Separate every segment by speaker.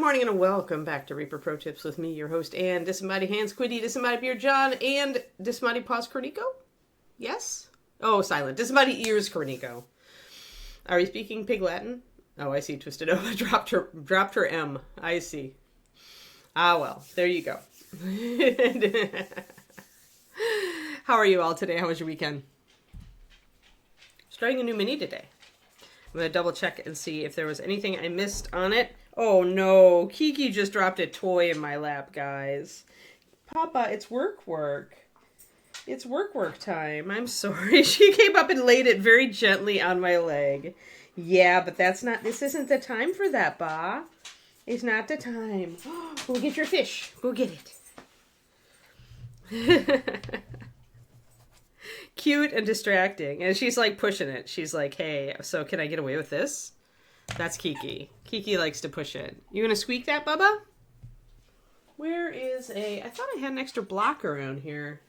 Speaker 1: morning and welcome back to Reaper Pro Tips with me, your host, and Disembodied Hands, Quiddy, Disembodied Beard, John, and Disembodied Paws, Cornico? Yes? Oh, silent. Disembodied Ears, Cornico. Are we speaking Pig Latin? Oh, I see. Twisted Oma dropped her M. I see. Ah, well, there you go. How are you all today? How was your weekend? Starting a new mini today. I'm going to double check and see if there was anything I missed on it. Oh no, Kiki just dropped a toy in my lap, guys. Papa, it's work. It's work time. I'm sorry. She came up and laid it very gently on my leg. Yeah, but this isn't the time for that, Ba. It's not the time. Go get your fish. Go get it. Cute and distracting. And she's like pushing it. She's like, hey, so can I get away with this? That's Kiki. Kiki likes to push it. You gonna squeak that, Bubba? Where is I thought I had an extra block around here.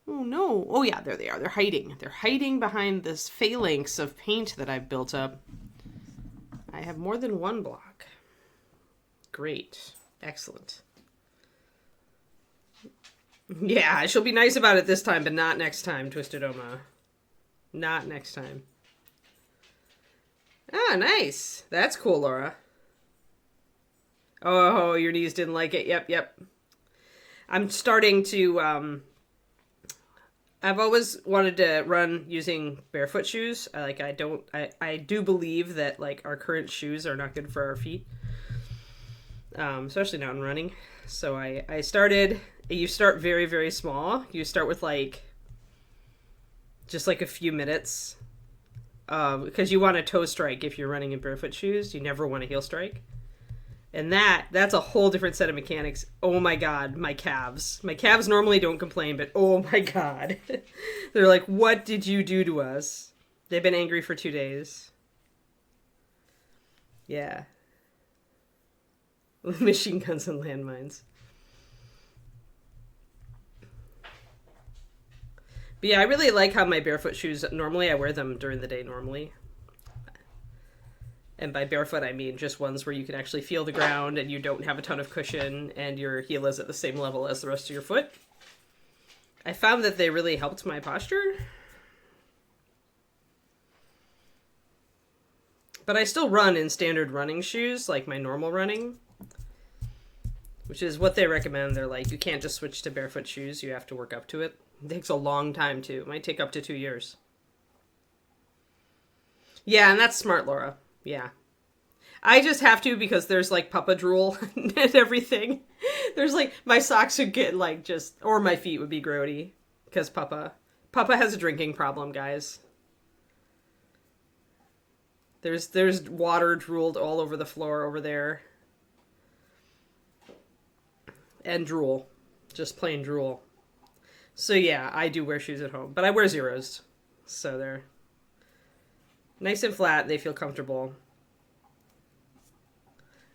Speaker 1: Oh no. Oh yeah, there they are. They're hiding. They're hiding behind this phalanx of paint that I've built up. I have more than one block. Great. Excellent. Yeah, she'll be nice about it this time, but not next time, Twisted Oma. Not next time. Ah, nice. That's cool, Laura. Oh, your knees didn't like it. Yep. I'm starting to, I've always wanted to run using barefoot shoes. I do believe that, like, our current shoes are not good for our feet. Especially not in running. So I started, you start very, very small. You start with, like, just, like, a few minutes. Because you want a toe strike if you're running in barefoot shoes. You never want a heel strike. And that's a whole different set of mechanics. Oh my god, my calves. My calves normally don't complain, but oh my god. They're like, what did you do to us? They've been angry for 2 days. Yeah. Machine guns and landmines. But yeah, I really like how my barefoot shoes, normally I wear them during the day normally. And by barefoot, I mean just ones where you can actually feel the ground and you don't have a ton of cushion and your heel is at the same level as the rest of your foot. I found that they really helped my posture. But I still run in standard running shoes, like my normal running. Which is what they recommend. They're like, you can't just switch to barefoot shoes. You have to work up to it. It takes a long time, too. It might take up to 2 years. Yeah, and that's smart, Laura. Yeah. I just have to because there's, like, Papa drool and everything. There's, like, my socks would get, like, just... Or my feet would be grody. Because Papa has a drinking problem, guys. There's water drooled all over the floor over there. And drool. Just plain drool. So yeah, I do wear shoes at home. But I wear zeros. So they're nice and flat. They feel comfortable.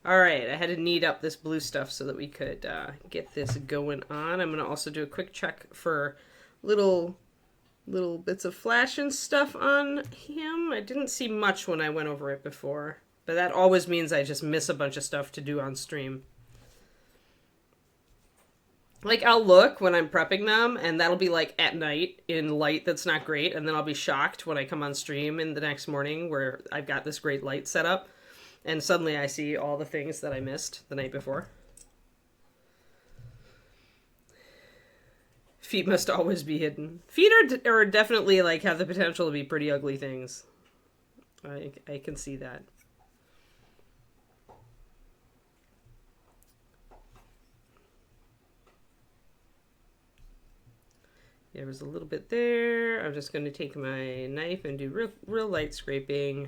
Speaker 1: Alright, I had to knead up this blue stuff so that we could get this going on. I'm going to also do a quick check for little bits of flash and stuff on him. I didn't see much when I went over it before. But that always means I just miss a bunch of stuff to do on stream. Like, I'll look when I'm prepping them, and that'll be, like, at night in light that's not great, and then I'll be shocked when I come on stream in the next morning where I've got this great light set up, and suddenly I see all the things that I missed the night before. Feet must always be hidden. Feet are definitely, like, have the potential to be pretty ugly things. I can see that. There was a little bit there. I'm just going to take my knife and do real light scraping.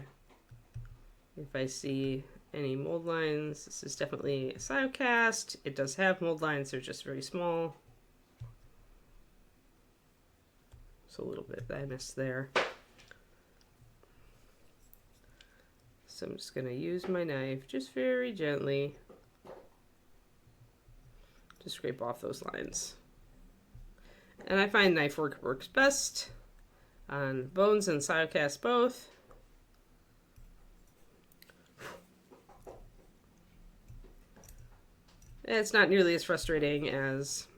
Speaker 1: If I see any mold lines, this is definitely a simulcast. It does have mold lines, they're just very small. So a little bit that I missed there. So I'm just going to use my knife just very gently to scrape off those lines. And I find knife work works best on bones and simulcast both. It's not nearly as frustrating as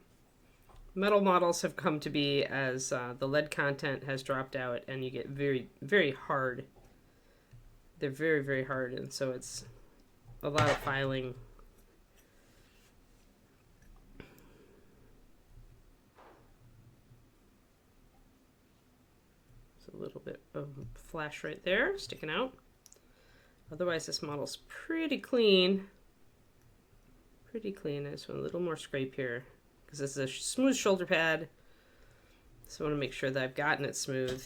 Speaker 1: metal models have come to be, as the lead content has dropped out and you get very, very hard. They're very, very hard, and so it's a lot of filing. There's a little bit of flash right there sticking out. Otherwise, this model's pretty clean. Pretty clean. I just want a little more scrape here because this is a smooth shoulder pad. So I want to make sure that I've gotten it smooth.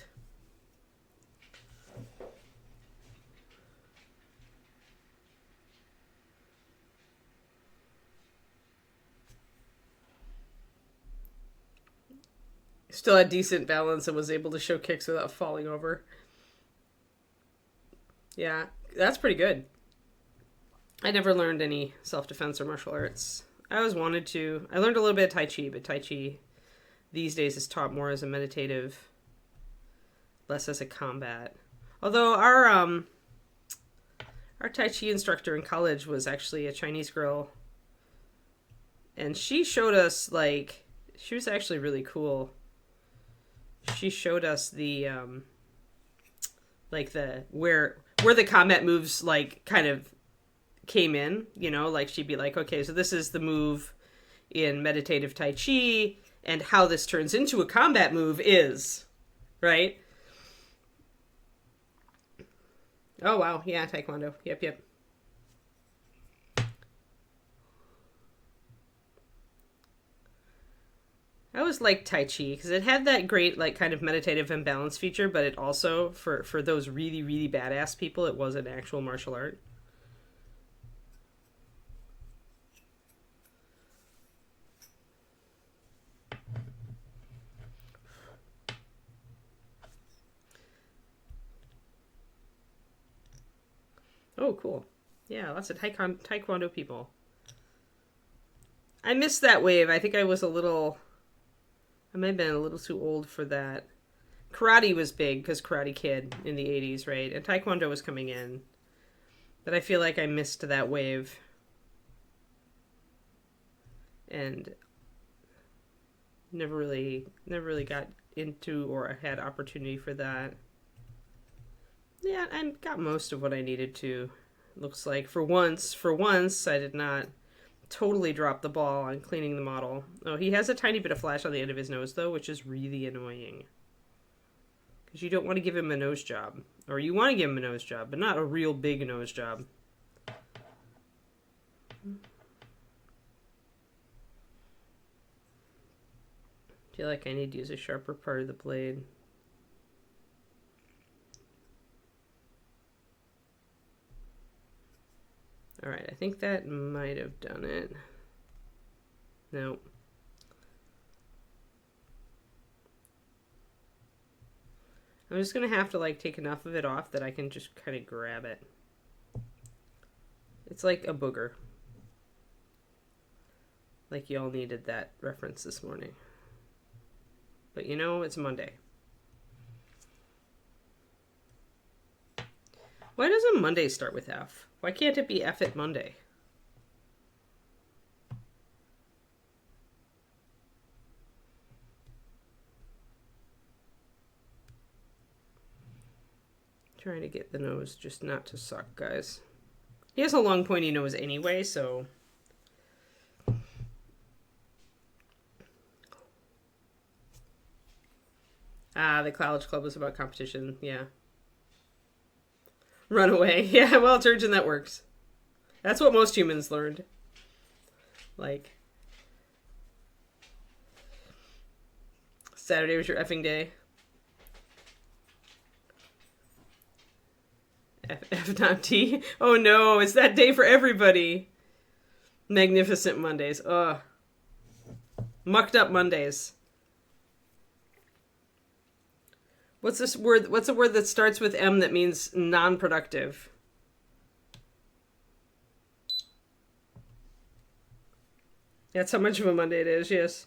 Speaker 1: Still had decent balance and was able to show kicks without falling over. Yeah, that's pretty good. I never learned any self-defense or martial arts. I always wanted to. I learned a little bit of Tai Chi, but Tai Chi these days is taught more as a meditative, less as a combat. Although our Tai Chi instructor in college was actually a Chinese girl, and she showed us, like, she was actually really cool. She showed us the like the where the combat moves, like, kind of came in, you know, like she'd be like, okay, so this is the move in meditative Tai Chi, and how this turns into a combat move is, right? Oh, wow. Yeah, Taekwondo. Yep. I always liked Tai Chi because it had that great, like, kind of meditative imbalance feature, but it also, for those really, really badass people, it was an actual martial art. Oh, cool. Yeah, lots of Taekwondo people. I missed that wave. I think I was a little... I might have been a little too old for that. Karate was big because Karate Kid in the 80s, right? And Taekwondo was coming in. But I feel like I missed that wave. And never really got into or had opportunity for that. Yeah, I got most of what I needed to. Looks like for once I did not totally drop the ball on cleaning the model. Oh, he has a tiny bit of flash on the end of his nose, though, which is really annoying. Because you don't want to give him a nose job. Or you want to give him a nose job, but not a real big nose job. I feel like I need to use a sharper part of the blade. Alright, I think that might have done it. Nope. I'm just going to have to, like, take enough of it off that I can just kind of grab it. It's like a booger. Like y'all needed that reference this morning. But you know, it's Monday. Why doesn't Monday start with F? Why can't it be F at Monday? Trying to get the nose just not to suck, guys. He has a long pointy nose anyway, so... Ah, the college club was about competition, yeah. Run away. Yeah, well, it's urgent that works. That's what most humans learned. Like, Saturday was your effing day. F not T. Oh no, it's that day for everybody. Magnificent Mondays. Ugh. Mucked up Mondays. What's this word? What's a word that starts with M that means non-productive? That's how much of a Monday it is, yes.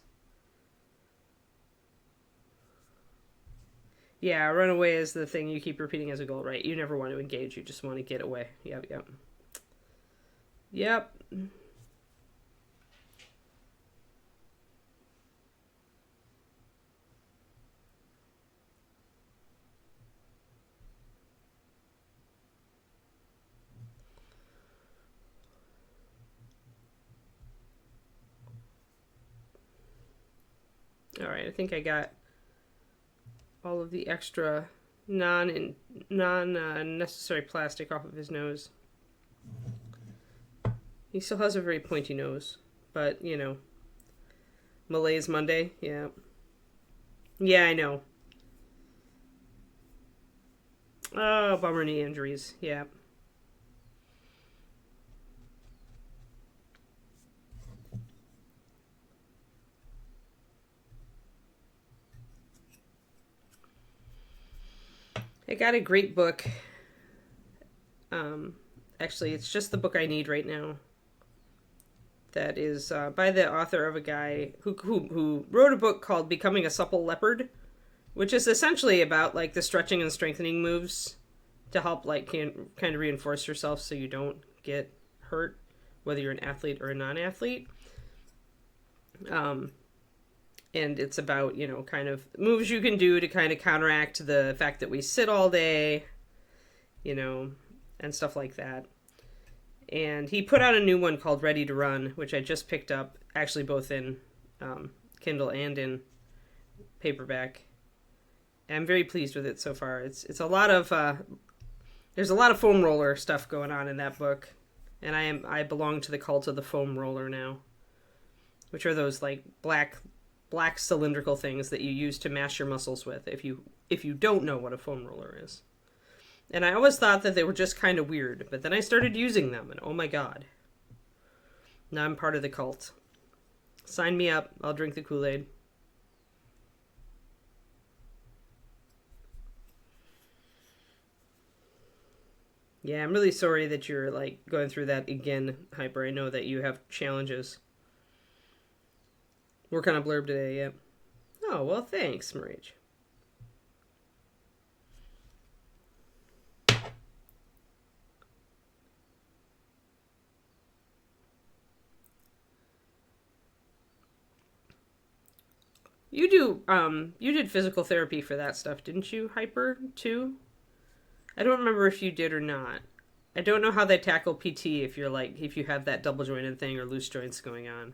Speaker 1: Yeah, run away is the thing you keep repeating as a goal, right? You never want to engage, you just want to get away. Yep. All right, I think I got all of the extra non necessary plastic off of his nose. He still has a very pointy nose, but you know, Malaise Monday, yeah. Yeah, I know. Oh, bummer knee injuries, yeah. I got a great book. Um, Actually, it's just the book I need right now. That is by the author of a guy who wrote a book called Becoming a Supple Leopard, which is essentially about like the stretching and strengthening moves to help like kind of reinforce yourself so you don't get hurt, whether you're an athlete or a non-athlete. Um, and it's about, you know, kind of moves you can do to kind of counteract the fact that we sit all day, you know, and stuff like that. And he put out a new one called Ready to Run, which I just picked up, actually both in Kindle and in paperback. And I'm very pleased with it so far. It's a lot of there's a lot of foam roller stuff going on in that book, and I belong to the cult of the foam roller now, which are those like black cylindrical things that you use to mash your muscles with if you don't know what a foam roller is. And I always thought that they were just kind of weird, but then I started using them, and oh my god. Now I'm part of the cult. Sign me up. I'll drink the Kool-Aid. Yeah, I'm really sorry that you're, like, going through that again, Hyper. I know that you have challenges. Work on a blurb today, yeah. Oh, well, thanks, Marich. You did physical therapy for that stuff, didn't you, Hyper, too? I don't remember if you did or not. I don't know how they tackle PT if you're like, if you have that double jointed thing or loose joints going on.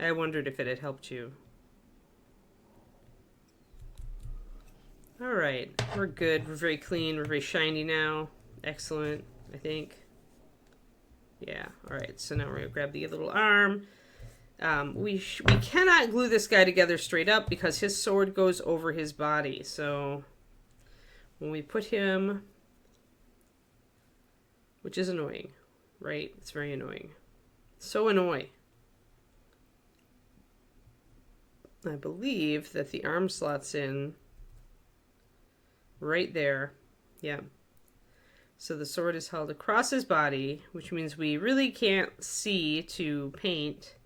Speaker 1: I wondered if it had helped you. Alright, we're good. We're very clean. We're very shiny now. Excellent, I think. Yeah, alright, so now we're going to grab the little arm. We cannot glue this guy together straight up because his sword goes over his body. So when we put him, which is annoying, right? It's very annoying. So annoying. I believe that the arm slots in right there. Yeah. So the sword is held across his body, which means we really can't see to paint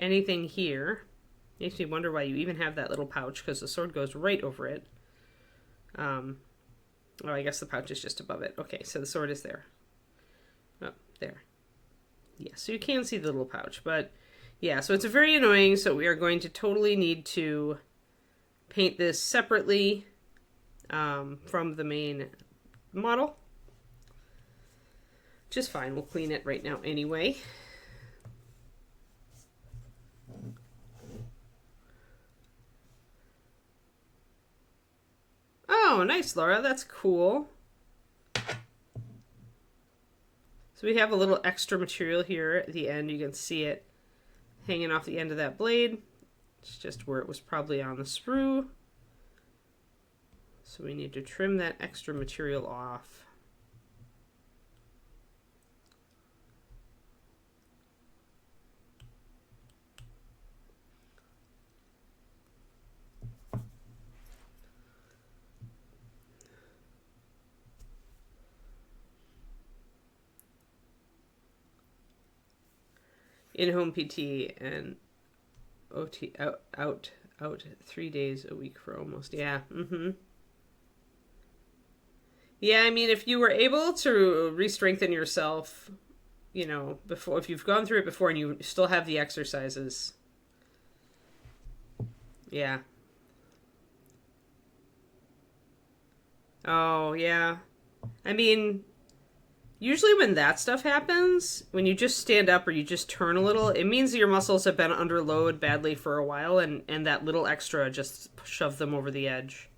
Speaker 1: anything here. Makes me wonder why you even have that little pouch, because the sword goes right over it. Oh, I guess the pouch is just above it. Okay, so the sword is there. Oh, there. Yeah, so you can see the little pouch, but yeah, so it's very annoying, so we are going to totally need to paint this separately from the main model. Which is fine, we'll clean it right now anyway. Oh, nice, Laura. That's cool. So we have a little extra material here at the end. You can see it hanging off the end of that blade. It's just where it was probably on the sprue. So we need to trim that extra material off. In-home PT and OT out 3 days a week for almost, yeah. Yeah, I mean, if you were able to re-strengthen yourself, you know, before, if you've gone through it before and you still have the exercises, yeah. Oh, yeah. I mean, Usually when that stuff happens, when you just stand up or you just turn a little, it means that your muscles have been under load badly for a while, and that little extra just shoved them over the edge.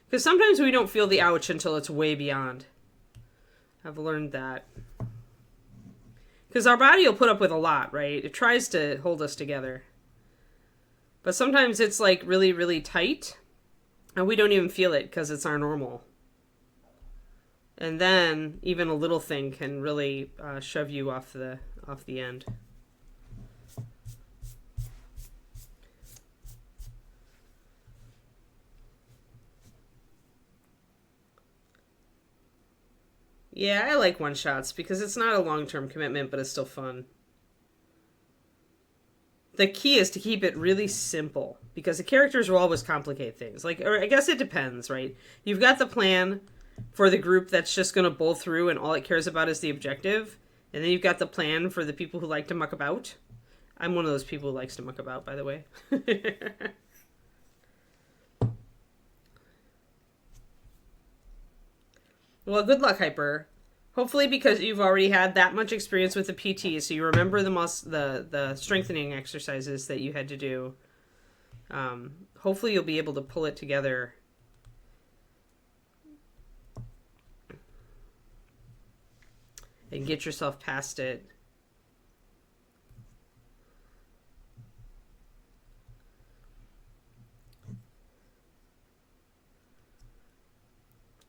Speaker 1: Because sometimes we don't feel the ouch until it's way beyond. I've learned that. Because our body will put up with a lot, right? It tries to hold us together. But sometimes it's like really, really tight, and we don't even feel it because it's our normal. And then even a little thing can really shove you off the end. Yeah, I like one shots because it's not a long-term commitment, but it's still fun. The key is to keep it really simple because the characters will always complicate things. Like, or I guess it depends, right? You've got the plan for the group that's just going to bowl through and all it cares about is the objective. And then you've got the plan for the people who like to muck about. I'm one of those people who likes to muck about, by the way. Well, good luck, Hyper. Hopefully, because you've already had that much experience with the PT, so you remember the strengthening exercises that you had to do. Hopefully, you'll be able to pull it together. And get yourself past it.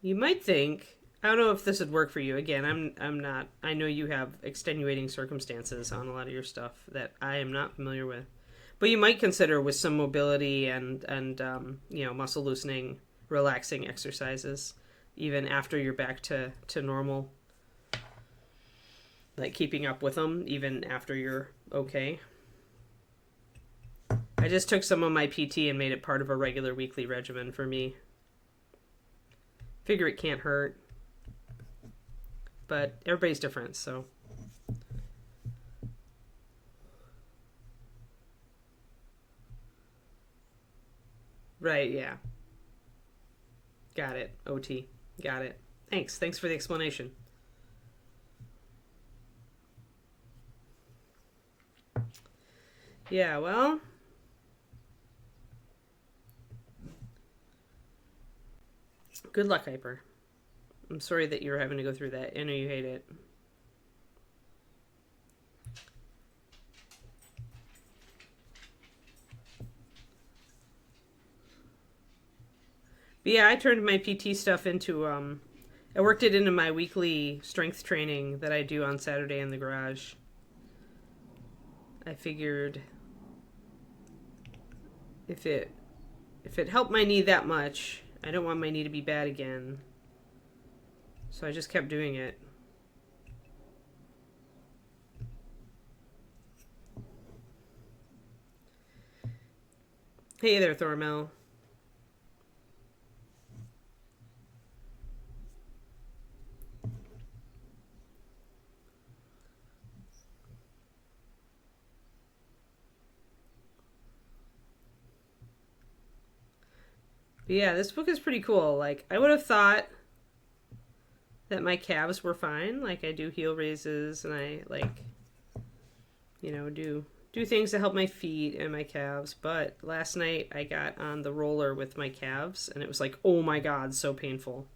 Speaker 1: You might think, I don't know if this would work for you. Again, I'm not. I know you have extenuating circumstances on a lot of your stuff that I am not familiar with. But you might consider with some mobility and muscle loosening, relaxing exercises, even after you're back to normal. Like keeping up with them even after you're okay. I just took some of my PT and made it part of a regular weekly regimen for me. Figure it can't hurt. But everybody's different, so. Right, yeah. Got it. OT. Got it. Thanks for the explanation. Yeah, well. Good luck, Hyper. I'm sorry that you're having to go through that. I know you hate it. But yeah, I turned my PT stuff into, I worked it into my weekly strength training that I do on Saturday in the garage. I figured if it helped my knee that much, I don't want my knee to be bad again. So I just kept doing it. Hey there, Thormel. But yeah, this book is pretty cool. Like, I would have thought that my calves were fine. Like, I do heel raises and I, like, do things to help my feet and my calves. But last night I got on the roller with my calves and it was like, oh my God, so painful.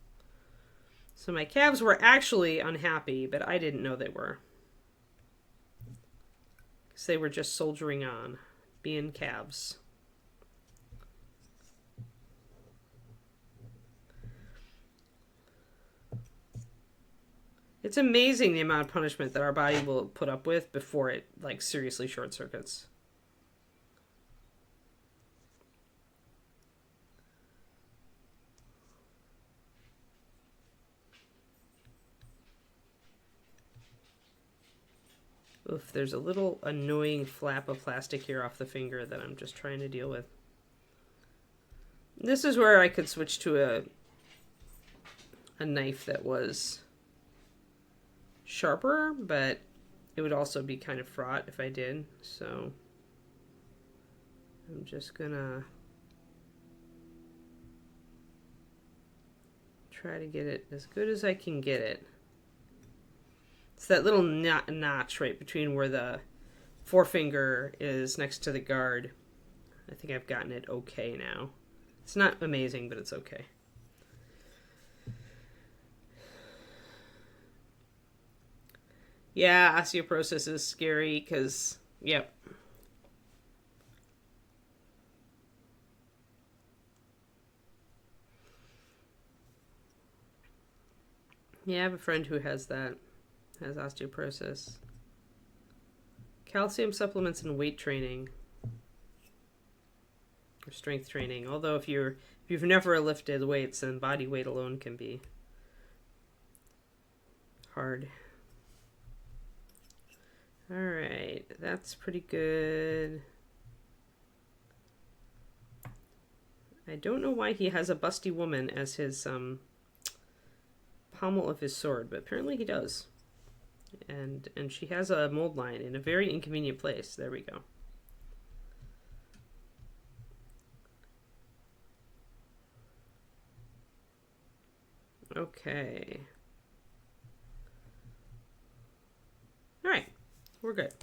Speaker 1: So my calves were actually unhappy, but I didn't know they were. Because they were just soldiering on, being calves. It's amazing the amount of punishment that our body will put up with before it, like, seriously short circuits. Oof, there's a little annoying flap of plastic here off the finger that I'm just trying to deal with. This is where I could switch to a knife that was sharper, but it would also be kind of fraught if I did. So I'm just gonna try to get it as good as I can get it. It's that little notch right between where the forefinger is next to the guard. I think I've gotten it okay now. It's not amazing, but it's okay. Yeah, osteoporosis is scary because, yep. Yeah, I have a friend who has that, has osteoporosis. Calcium supplements and weight training. Or strength training. Although if you've never lifted weights, then body weight alone can be hard. Alright, that's pretty good. I don't know why he has a busty woman as his pommel of his sword, but apparently he does. And she has a mold line in a very inconvenient place. There we go. Okay. Alright, we're good.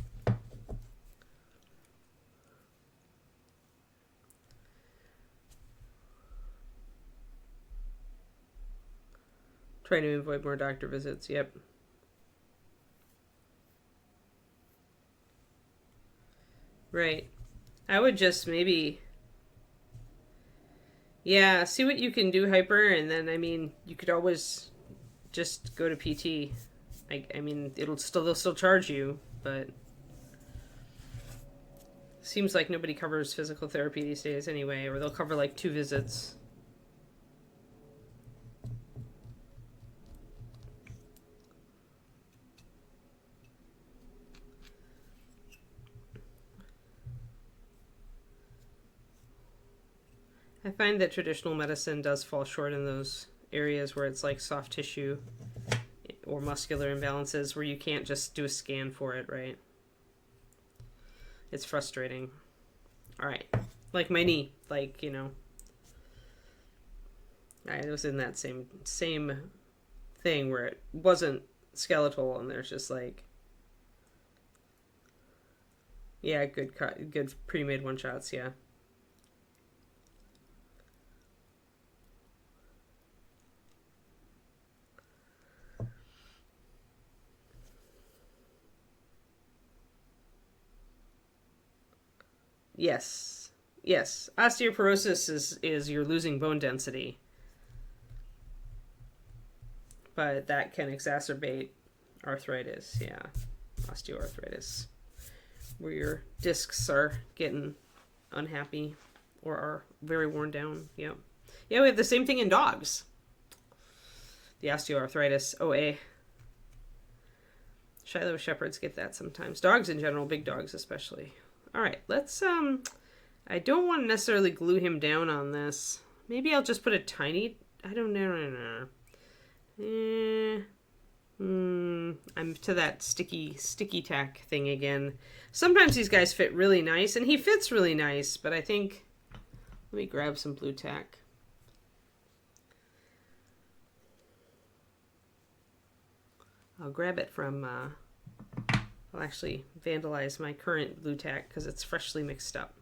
Speaker 1: Trying to avoid more doctor visits, yep. Right. I would just maybe... Yeah, see what you can do, Hyper, and then, I mean, you could always just go to PT. I mean, they'll still charge you, but... Seems like nobody covers physical therapy these days anyway, or they'll cover like 2 visits. I find that traditional medicine does fall short in those areas where it's like soft tissue or muscular imbalances where you can't just do a scan for it, right? It's frustrating. All right. Like my knee, like, you know. I was in that same thing where it wasn't skeletal and there's just like, yeah, good pre-made one-shots, yeah. Yes. Yes. Osteoporosis is you're losing bone density. But that can exacerbate arthritis, yeah. Osteoarthritis. Where your discs are getting unhappy or are very worn down. Yep. Yeah, we have the same thing in dogs. The osteoarthritis, OA. Shiloh shepherds get that sometimes. Dogs in general, big dogs especially. All right, let's, I don't want to necessarily glue him down on this. Maybe I'll just put a tiny, I don't know. I'm to that sticky tack thing again. Sometimes these guys fit really nice, and he fits really nice, but I think, let me grab some blue tack. I'll grab it from, I'll actually vandalize my current blue tack because it's freshly mixed up.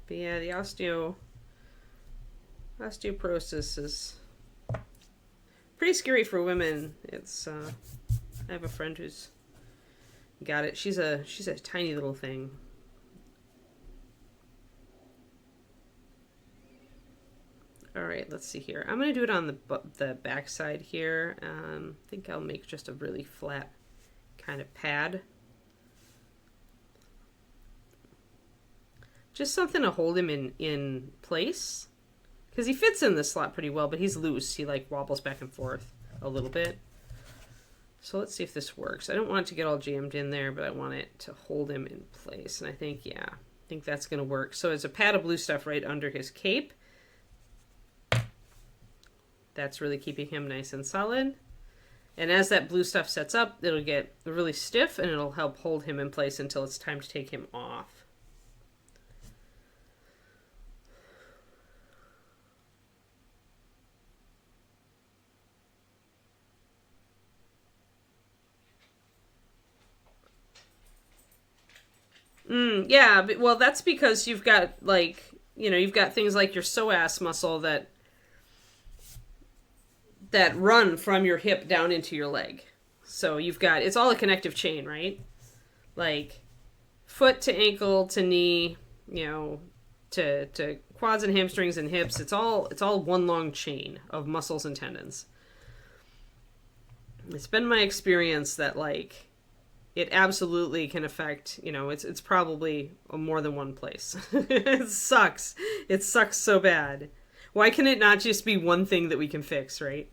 Speaker 1: But yeah, the osteoporosis is pretty scary for women. It's I have a friend who's got it. She's a tiny little thing. All right, let's see here. I'm gonna do it on the back side here. I think I'll make just a really flat kind of pad. Just something to hold him in place. Because he fits in this slot pretty well, but he's loose. He like wobbles back and forth a little bit. So let's see if this works. I don't want it to get all jammed in there, but I want it to hold him in place. And I think, yeah, I think that's going to work. So it's a pad of blue stuff right under his cape. That's really keeping him nice and solid. And as that blue stuff sets up, it'll get really stiff and it'll help hold him in place until it's time to take him off. Yeah, well, that's because you've got, like, you've got things like your psoas muscle that run from your hip down into your leg. So you've got, it's all a connective chain, right? Like, foot to ankle to knee, to quads and hamstrings and hips. It's all one long chain of muscles and tendons. It's been my experience that, like, it absolutely can affect, it's probably more than one place. It sucks. It sucks so bad. Why can it not just be one thing that we can fix, right?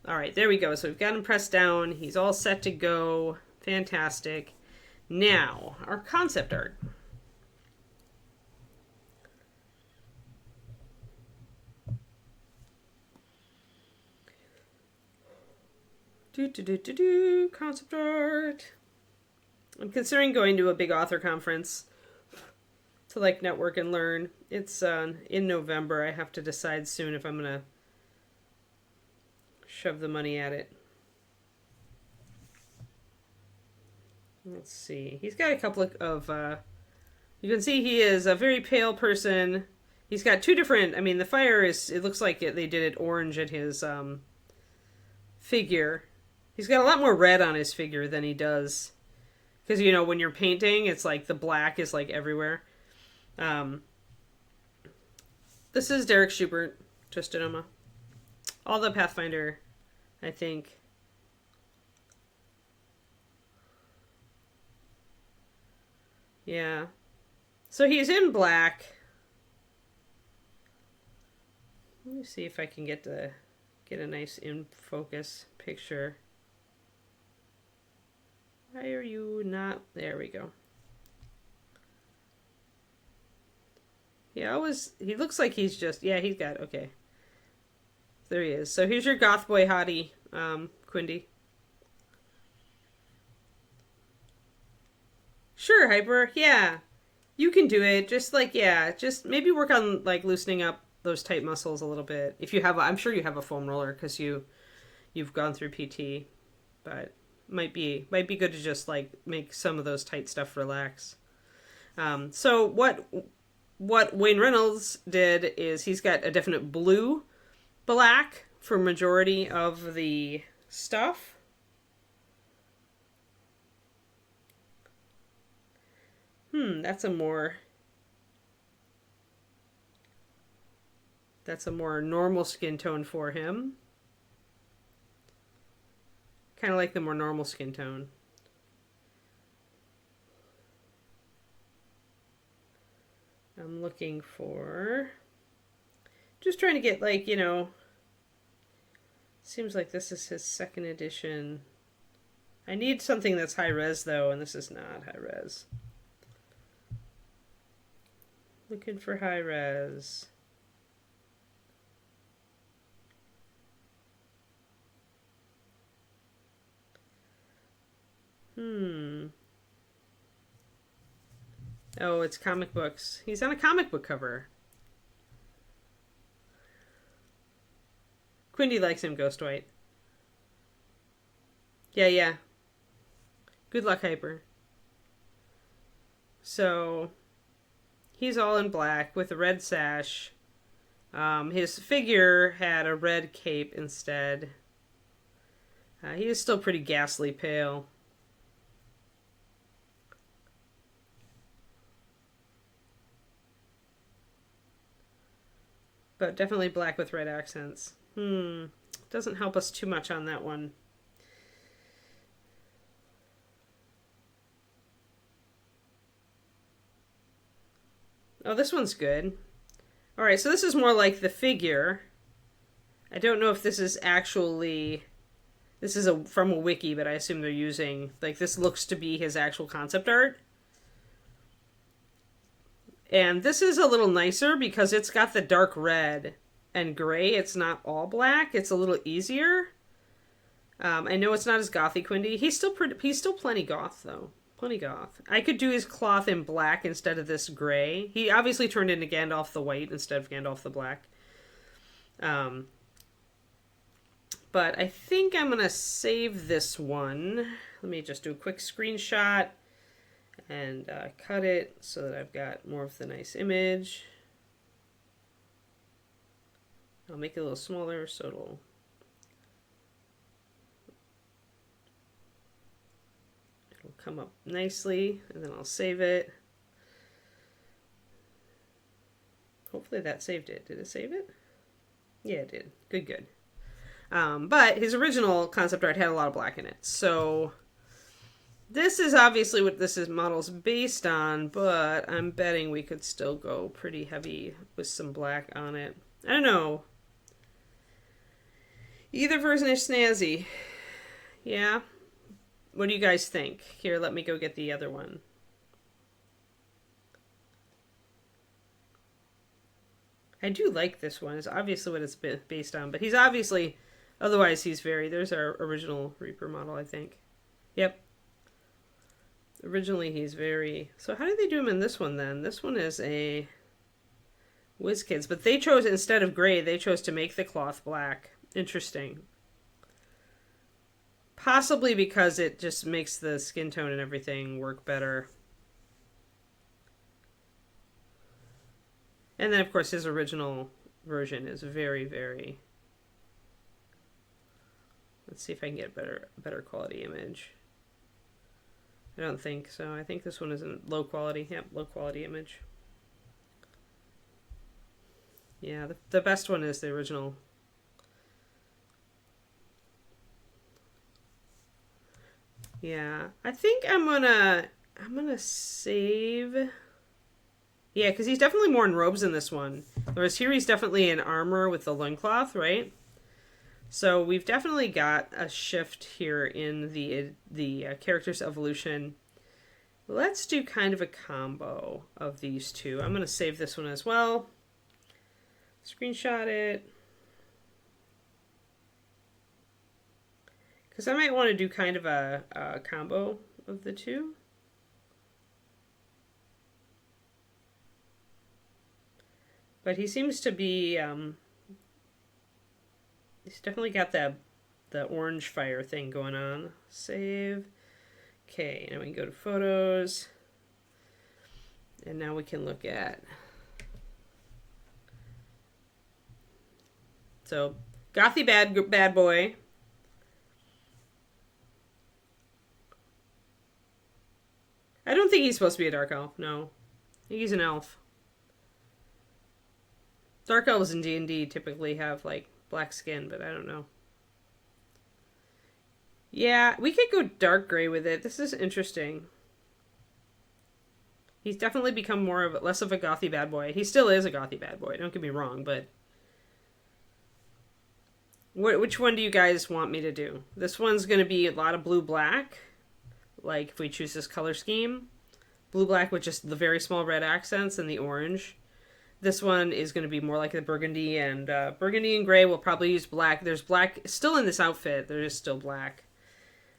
Speaker 1: All right, there we go. So we've got him pressed down. He's all set to go. Fantastic. Now, our concept art. Concept art. I'm considering going to a big author conference to, like, network and learn. It's in November. I have to decide soon if I'm going to shove the money at it. Let's see. He's got a couple of you can see he is a very pale person. He's got two different, the fire is, it looks like they did it orange at his figure. He's got a lot more red on his figure than he does. Because, when you're painting, it's like the black is, like, everywhere. This is Derek Schubert, Twisted Oma. All the Pathfinder, I think. Yeah. So he's in black. Let me see if I can get a nice in focus picture. Why are you not? There we go. He looks like he's just, he's got, okay. There he is. So here's your goth boy hottie, Quindy. Sure, Hyper, yeah. You can do it. Just just maybe work on, like, loosening up those tight muscles a little bit. If you have, I'm sure you have a foam roller because you've gone through PT, but might be good to just, like, make some of those tight stuff relax. So what Wayne Reynolds did is he's got a definite blue black for majority of the stuff. That's a more normal skin tone for him. Kind of like the more normal skin tone. I'm looking for... Just trying to get, like, seems like this is his second edition. I need something that's high res, though, and this is not high res. Looking for high res. Oh, it's comic books. He's on a comic book cover. Quindy likes him, Ghost White. Yeah. Good luck, Hyper. So, he's all in black with a red sash. His figure had a red cape instead. He is still pretty ghastly pale. But definitely black with red accents. Doesn't help us too much on that one. Oh, this one's good. Alright, so this is more like the figure. I don't know if this is actually... This is from a wiki, but I assume they're using... Like, this looks to be his actual concept art. And this is a little nicer because it's got the dark red and gray, it's not all black. It's a little easier. I know it's not as gothy Quindy. He's still plenty goth though. Plenty goth. I could do his cloth in black instead of this gray. He obviously turned into Gandalf the white instead of Gandalf the black. But I think I'm gonna save this one. Let me just do a quick screenshot and cut it so that I've got more of the nice image. I'll make it a little smaller so it'll come up nicely, and then I'll save it. Hopefully that saved it. Did it save it? Yeah, it did. Good, good. But his original concept art had a lot of black in it. So this is obviously what model's based on, but I'm betting we could still go pretty heavy with some black on it. I don't know. Either version is snazzy. Yeah. What do you guys think? Here, let me go get the other one. I do like this one. It's obviously what it's based on, but he's obviously, otherwise he's very, there's our original Reaper model, I think. Yep. Originally he's very, so how did they do him in this one then? This one is a WizKids, but they chose, instead of gray, they chose to make the cloth black. Interesting. Possibly because it just makes the skin tone and everything work better. And then, of course, his original version is very, very... Let's see if I can get a better quality image. I don't think so. I think this one is in low quality. Yep, low quality image. Yeah, the best one is the original. Yeah, I think I'm gonna save. Yeah, because he's definitely more in robes in this one. Whereas here he's definitely in armor with the loincloth, right? So we've definitely got a shift here in the character's evolution. Let's do kind of a combo of these two. I'm gonna save this one as well. Screenshot it. Because I might want to do kind of a combo of the two. But he seems to be, he's definitely got the orange fire thing going on. Save. Okay, now we can go to photos. And now we can look at, so gothy bad boy. I don't think he's supposed to be a dark elf. No, I think he's an elf. Dark elves in D&D typically have like black skin, but I don't know. Yeah, we could go dark gray with it. This is interesting. He's definitely become less of a gothy bad boy. He still is a gothy bad boy. Don't get me wrong, but which one do you guys want me to do? This one's going to be a lot of blue black. Like if we choose this color scheme, blue black with just the very small red accents and the orange. This one is going to be more like the burgundy, and gray will probably use black. There's black still in this outfit. There is still black.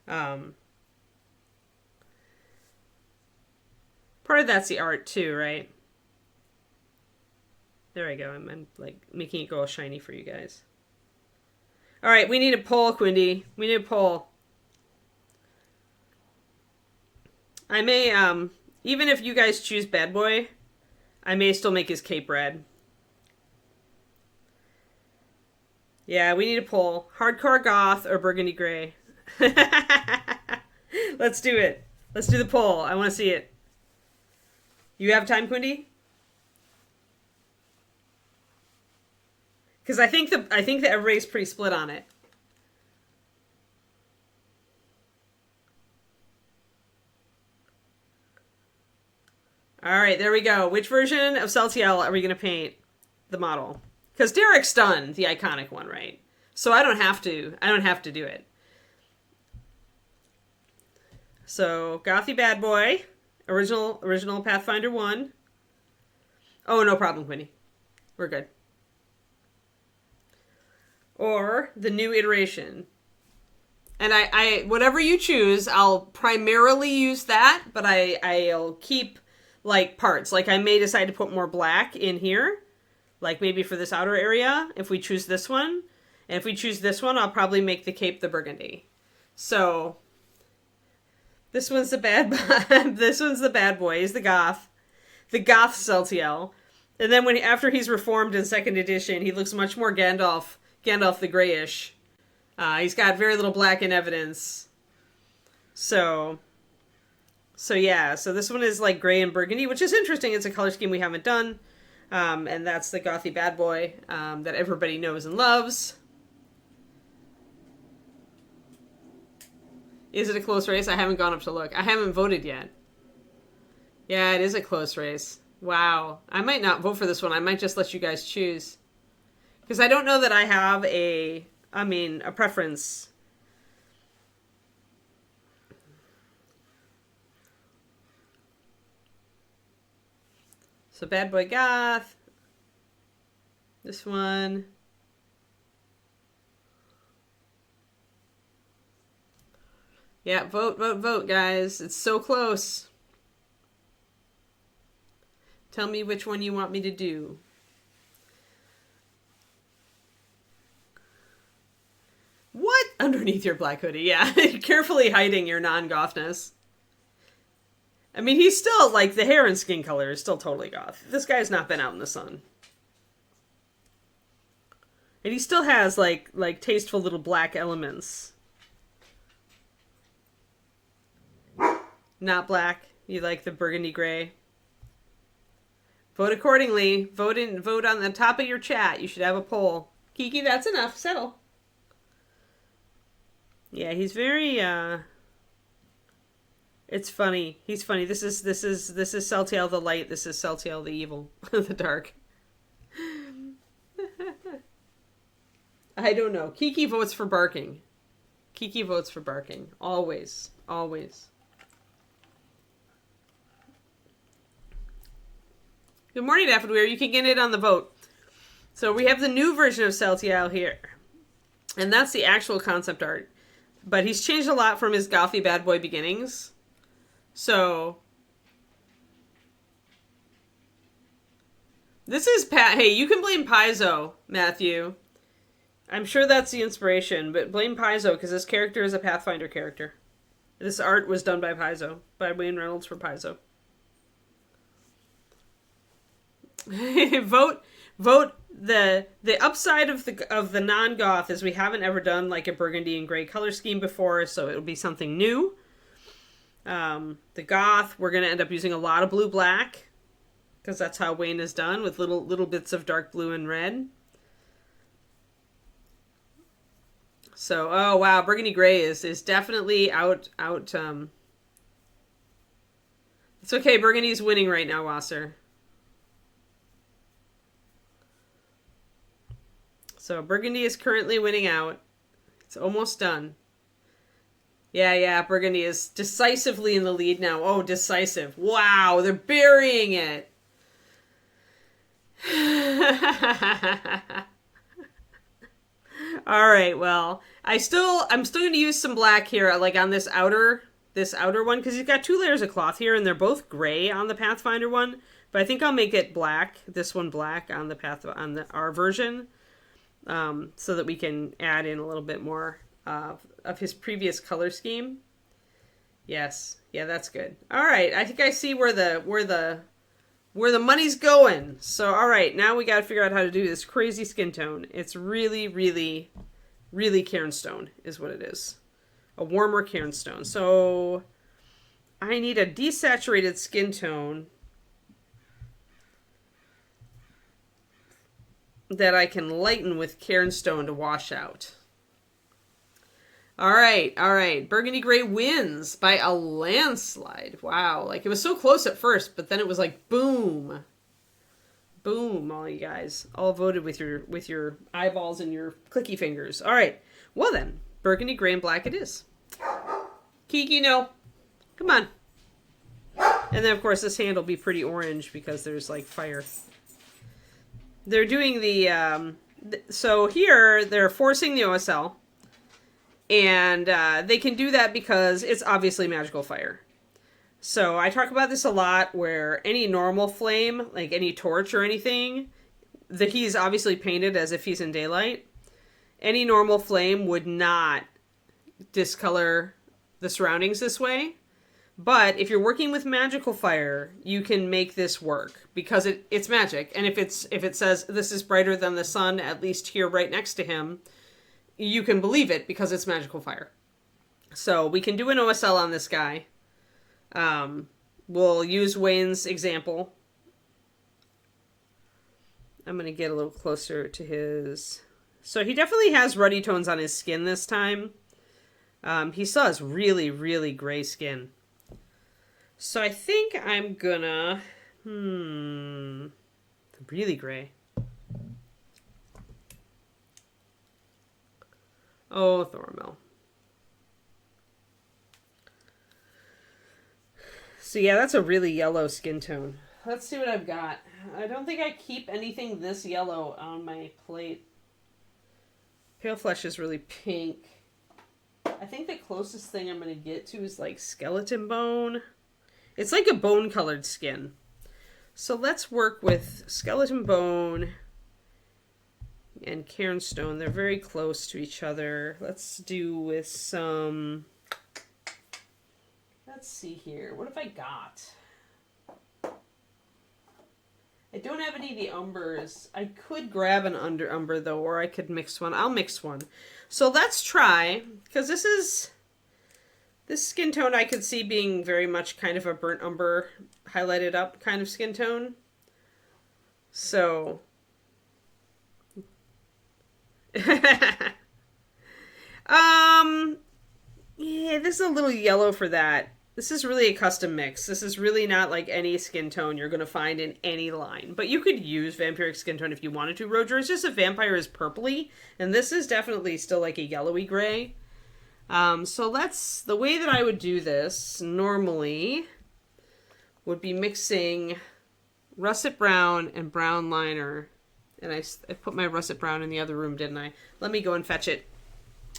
Speaker 1: Part of that's the art too, right? There I go. I'm like making it go all shiny for you guys. All right, we need a poll, Quindy. We need a poll. I may, even if you guys choose bad boy, I may still make his cape red. Yeah, we need a poll. Hardcore goth or burgundy gray? Let's do it. Let's do the poll. I want to see it. You have time, Quindy? Because I think that everybody's pretty split on it. All right, there we go. Which version of Seltyiel are we going to paint the model? Because Derek's done the iconic one, right? So I don't have to do it. So Gothy Bad Boy, original Pathfinder 1. Oh, no problem, Quinny. We're good. or the new iteration. And I whatever you choose, I'll primarily use that, but I'll keep like parts. Like I may decide to put more black in here, like maybe for this outer area if we choose this one. And if we choose this one, I'll probably make the cape the burgundy. So this one's the bad this one's the bad boy. He's the goth. The goth Seltyiel. And then after he's reformed in 2nd edition, he looks much more Gandalf the Grayish. He's got very little black in evidence. So yeah. So this one is like gray and burgundy, which is interesting. It's a color scheme we haven't done. And that's the gothy bad boy that everybody knows and loves. Is it a close race? I haven't gone up to look. I haven't voted yet. Yeah, it is a close race. Wow. I might not vote for this one. I might just let you guys choose. Because I don't know that I have a preference. So Bad Boy Goth. This one. Yeah, vote, guys. It's so close. Tell me which one you want me to do. What? Underneath your black hoodie, yeah. Carefully hiding your non-gothness. I mean, he's still, like, the hair and skin color is still totally goth. This guy's not been out in the sun. And he still has, like tasteful little black elements. Not black. You like the burgundy gray. Vote accordingly. Vote on the top of your chat. You should have a poll. Kiki, that's enough. Settle. Yeah, he's very it's funny. He's funny. This is Seltyiel the light. This is Seltyiel the evil. The dark. I don't know. Kiki votes for barking. Kiki votes for barking. Always. Always. Good morning, Daffodweir. You can get it on the vote. So we have the new version of Seltyiel here. And that's the actual concept art. But he's changed a lot from his gothy bad boy beginnings. So this is hey, you can blame Paizo, Matthew. I'm sure that's the inspiration, but blame Paizo because this character is a Pathfinder character. This art was done by Paizo, by Wayne Reynolds for Paizo. vote the upside of the non-goth is we haven't ever done like a burgundy and gray color scheme before, so it'll be something new. The goth, we're gonna end up using a lot of blue black because that's how Wayne is done, with little bits of dark blue and red. So oh wow, burgundy gray is definitely out. It's okay, burgundy's winning right now, Wasser. So burgundy is currently winning out. It's almost done. Yeah, burgundy is decisively in the lead now. Oh, decisive. Wow, they're burying it. All right, well, I'm still going to use some black here, like on this outer one, because he's got 2 layers of cloth here, and they're both gray on the Pathfinder one. But I think I'll make it black, this one black on the our version. So that we can add in a little bit more of his previous color scheme. Yes. Yeah, that's good. All right. I think I see where the money's going. So, all right. Now we got to figure out how to do this crazy skin tone. It's really, really, really cairnstone is what it is. A warmer cairnstone. So I need a desaturated skin tone that I can lighten with cairnstone to wash out. All right. Burgundy Gray wins by a landslide. Wow. Like, it was so close at first, but then it was like, boom. Boom, all you guys. All voted with your eyeballs and your clicky fingers. All right. Well then, Burgundy Gray and Black it is. Kiki, no. Come on. And then, of course, this hand will be pretty orange because there's, like, fire. They're doing the So here they're forcing the OSL, and they can do that because it's obviously magical fire. So I talk about this a lot, where any normal flame, like any torch or anything, that he's obviously painted as if he's in daylight. Any normal flame would not discolor the surroundings this way. But if you're working with magical fire, you can make this work because it's magic. And if it says this is brighter than the sun, at least here right next to him, you can believe it because it's magical fire. So we can do an OSL on this guy. We'll use Wayne's example. I'm going to get a little closer to his... So he definitely has ruddy tones on his skin this time. He still has really, really gray skin. So I think I'm gonna... really gray. Oh, Thormel. So yeah, that's a really yellow skin tone. Let's see what I've got. I don't think I keep anything this yellow on my plate. Pale Flesh is really pink. I think the closest thing I'm going to get to is like skeleton bone. It's like a bone colored skin. So let's work with skeleton bone and cairnstone. They're very close to each other. Let's do with some... Let's see here. What have I got? I don't have any of the umbers. I could grab an under umber though, or I could mix one. I'll mix one. So let's try, because this skin tone I could see being very much kind of a burnt umber highlighted up kind of skin tone. So yeah, this is a little yellow for that. This is really a custom mix. This is really not like any skin tone you're going to find in any line. But you could use vampiric skin tone if you wanted to. Roger, it's just a vampire is purpley. And this is definitely still like a yellowy gray. So the way that I would do this normally would be mixing russet brown and brown liner. And I put my russet brown in the other room, didn't I? Let me go and fetch it.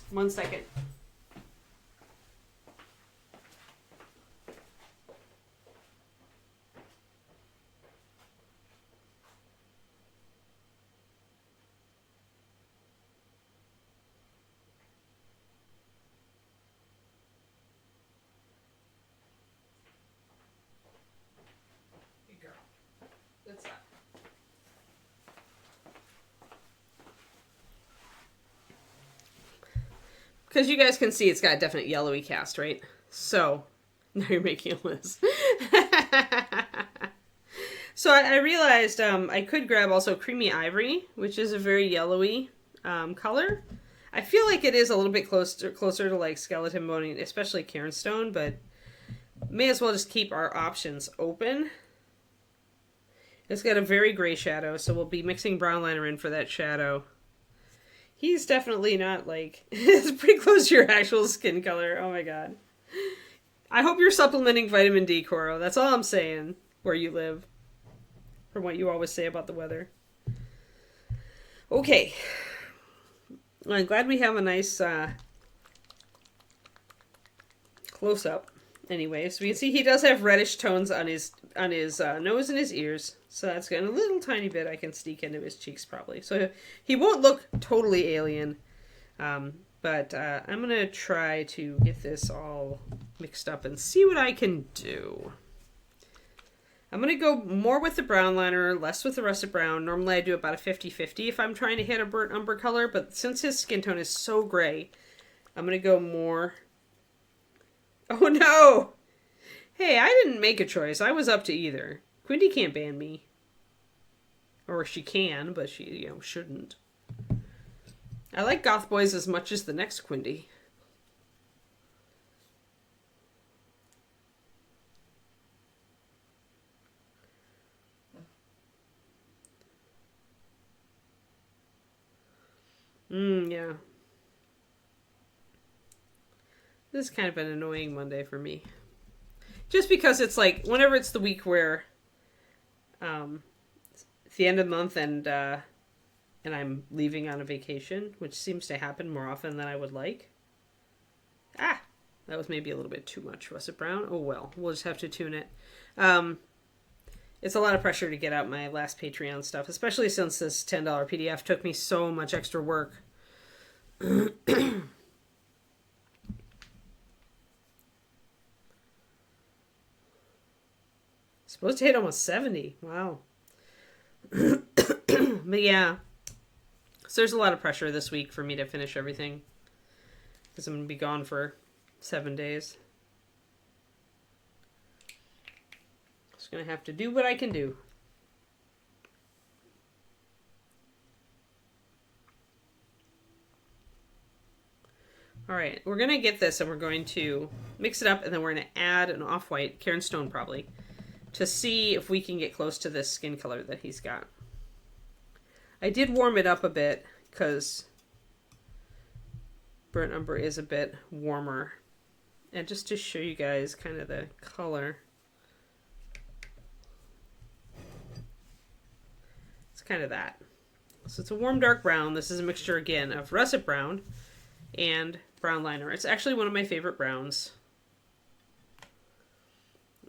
Speaker 1: 1 second. Because you guys can see it's got a definite yellowy cast, right? So, now you're making a list. So I realized I could grab also Creamy Ivory, which is a very yellowy color. I feel like it is a little bit closer to like Skeleton Bone, especially Cairnstone, but may as well just keep our options open. It's got a very gray shadow, so we'll be mixing brown liner in for that shadow. He's definitely not like... it's pretty close to your actual skin color. Oh my god. I hope you're supplementing vitamin D, Coro. That's all I'm saying, where you live. From what you always say about the weather. Okay. Well, I'm glad we have a nice close-up. Anyway, so you can see he does have reddish tones on his nose and his ears. So that's got a little tiny bit I can sneak into his cheeks probably. So he won't look totally alien. But I'm going to try to get this all mixed up and see what I can do. I'm going to go more with the brown liner, less with the russet brown. Normally I do about a 50-50 if I'm trying to hit a burnt umber color. But since his skin tone is so gray, I'm going to go more... Oh no! Hey, I didn't make a choice. I was up to either. Quindy can't ban me. Or she can, but she, shouldn't. I like Goth Boys as much as the next Quindy. Yeah. This is kind of an annoying Monday for me. Just because it's like, whenever it's the week where it's the end of the month and and I'm leaving on a vacation, which seems to happen more often than I would like. Ah, that was maybe a little bit too much russet brown. Oh well, we'll just have to tune it. It's a lot of pressure to get out my last Patreon stuff, especially since this $10 PDF took me so much extra work. Supposed to hit almost 70. Wow. But yeah. So there's a lot of pressure this week for me to finish everything. Because I'm going to be gone for 7 days. Just going to have to do what I can do. Alright, we're going to get this and we're going to mix it up and then we're going to add an off-white, Karen Stone probably, to see if we can get close to this skin color that he's got. I did warm it up a bit because burnt umber is a bit warmer. And just to show you guys kind of the color. It's kind of that. So it's a warm dark brown. This is a mixture again of russet brown and brown liner. It's actually one of my favorite browns.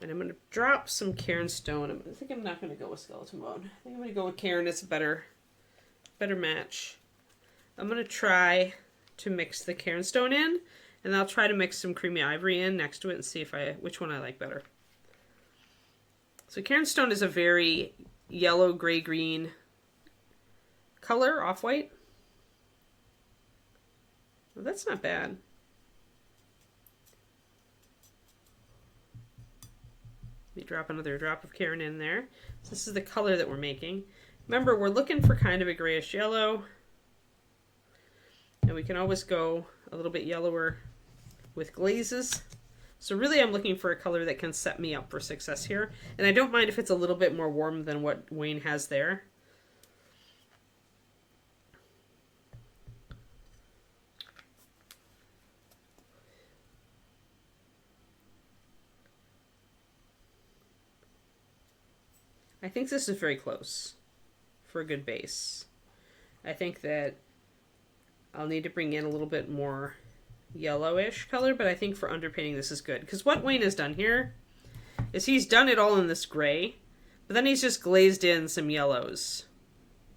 Speaker 1: And I'm going to drop some Karen Stone. I think I'm not going to go with Skeleton Bone. I think I'm going to go with Karen. It's a better match. I'm going to try to mix the Karen Stone in, and I'll try to mix some Creamy Ivory in next to it and see which one I like better. So Karen Stone is a very yellow, gray, green color, off-white. Well, that's not bad. We drop another drop of Karen in there. So this is the color that we're making. Remember, we're looking for kind of a grayish yellow. And we can always go a little bit yellower with glazes. So really I'm looking for a color that can set me up for success here. And I don't mind if it's a little bit more warm than what Wayne has there. I think this is very close for a good base. I think that I'll need to bring in a little bit more yellowish color, but I think for underpainting this is good. Because what Wayne has done here is he's done it all in this gray, but then he's just glazed in some yellows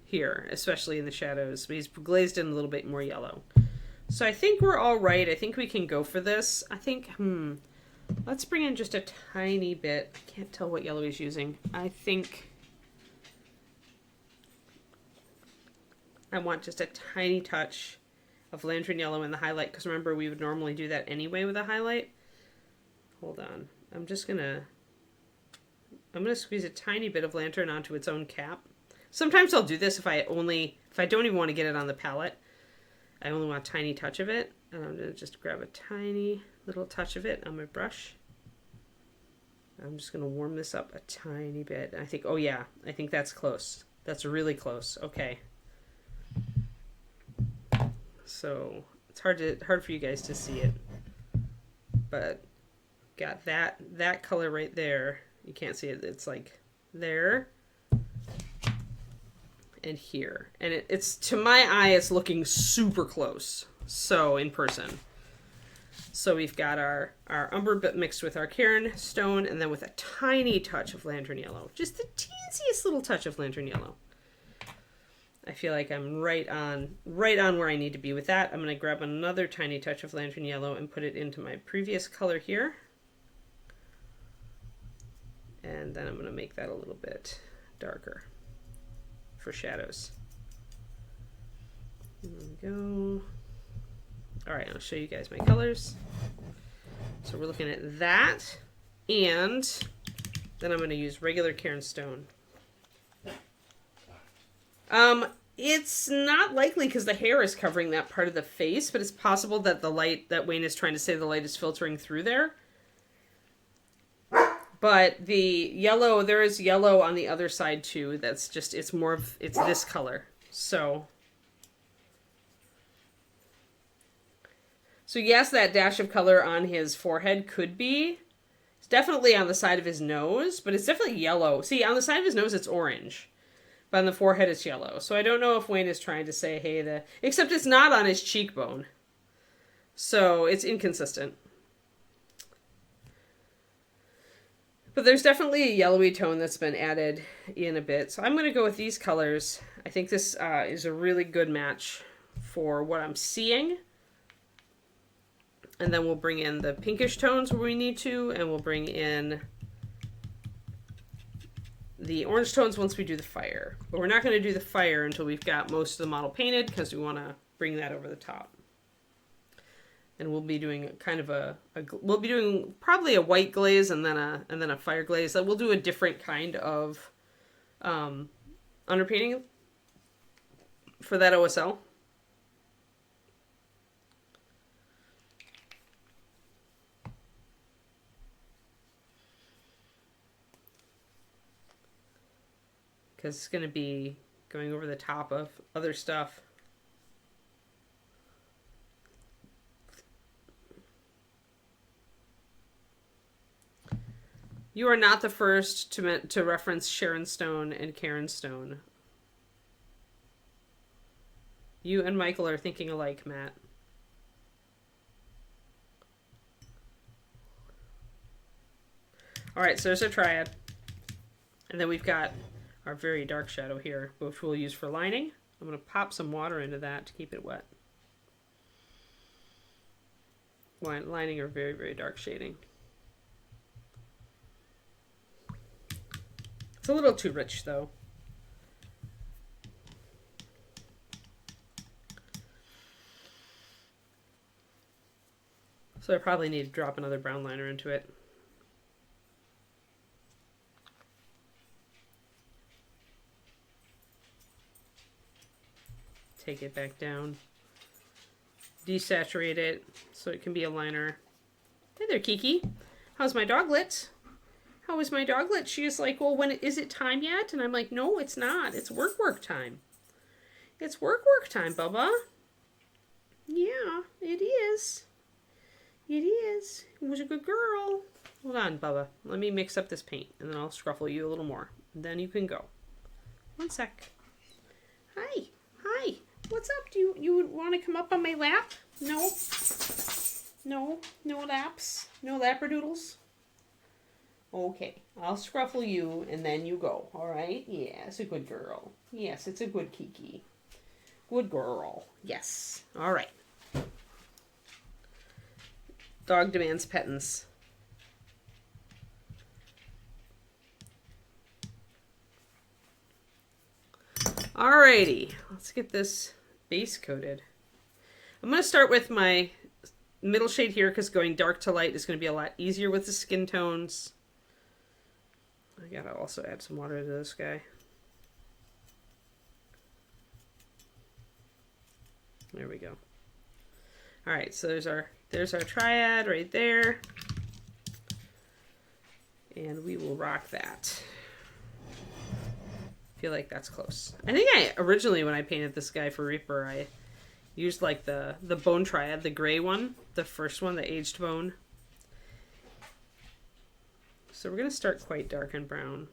Speaker 1: here, especially in the shadows. But he's glazed in a little bit more yellow. So I think we're all right. I think we can go for this. I think, let's bring in just a tiny bit. I can't tell what yellow he's using. I think I want just a tiny touch of lantern yellow in the highlight, because remember we would normally do that anyway with a highlight. Hold on. I'm gonna squeeze a tiny bit of lantern onto its own cap. Sometimes I'll do this if I don't even want to get it on the palette. I only want a tiny touch of it, and I'm gonna just grab a tiny little touch of it on my brush. I'm just gonna warm this up a tiny bit. I think, oh yeah, I think that's close. That's really close. Okay. So it's hard for you guys to see it, but got that color right there. You can't see it. It's like there and here, and it's to my eye, it's looking super close. So in person, so we've got our umber bit mixed with our Karen Stone, and then with a tiny touch of lantern yellow, just the teeniest little touch of lantern yellow. I feel like I'm right on where I need to be with that. I'm going to grab another tiny touch of lantern yellow and put it into my previous color here. And then I'm going to make that a little bit darker for shadows. There we go. All right, I'll show you guys my colors. So we're looking at that, and then I'm going to use regular Karen Stone. It's not likely because the hair is covering that part of the face, but it's possible that the light, that Wayne is trying to say the light is filtering through there. But the yellow, there is yellow on the other side too. That's just, it's this color. So yes, that dash of color on his forehead could be. It's definitely on the side of his nose, but it's definitely yellow. See, on the side of his nose, it's orange. But on the forehead, it's yellow. So I don't know if Wayne is trying to say, hey, except it's not on his cheekbone. So it's inconsistent. But there's definitely a yellowy tone that's been added in a bit. So I'm going to go with these colors. I think this is a really good match for what I'm seeing. And then we'll bring in the pinkish tones where we need to, and we'll bring in the orange tones once we do the fire. But we're not going to do the fire until we've got most of the model painted, because we want to bring that over the top. And we'll be doing kind of we'll be doing probably a white glaze and then a fire glaze. That we'll do a different kind of underpainting for that OSL. Because it's going to be going over the top of other stuff. You are not the first to reference Sharon Stone and Karen Stone. You and Michael are thinking alike, Matt. All right, so there's a triad. And then we've got our very dark shadow here, which we'll use for lining. I'm going to pop some water into that to keep it wet. Lining or very, very dark shading. It's a little too rich, though. So I probably need to drop another brown liner into it. Take it back down. Desaturate it so it can be a liner. Hey there, Kiki. How's my doglet? How is my doglet? She is like, well, is it time yet? And I'm like, no, it's not. It's work time. It's work time, Bubba. Yeah, it is. It is. Who's a good girl? Hold on, Bubba. Let me mix up this paint, and then I'll scruffle you a little more. And then you can go. One sec. Hi. Hi. What's up? Do you want to come up on my lap? No. No laps. No labradoodles. Okay, I'll scruffle you and then you go. All right? Yeah, it's a good girl. Yes, it's a good Kiki. Good girl. Yes. All right. Dog demands pettins. Alrighty, let's get this base coated. I'm going to start with my middle shade here because going dark to light is going to be a lot easier with the skin tones. I gotta also add some water to this guy. There we go. All right, so there's our triad right there, and we will rock that. Feel like that's close. I think originally when I painted this guy for Reaper, I used like the bone triad, the gray one, the first one, the aged bone. So we're going to start quite dark and brown.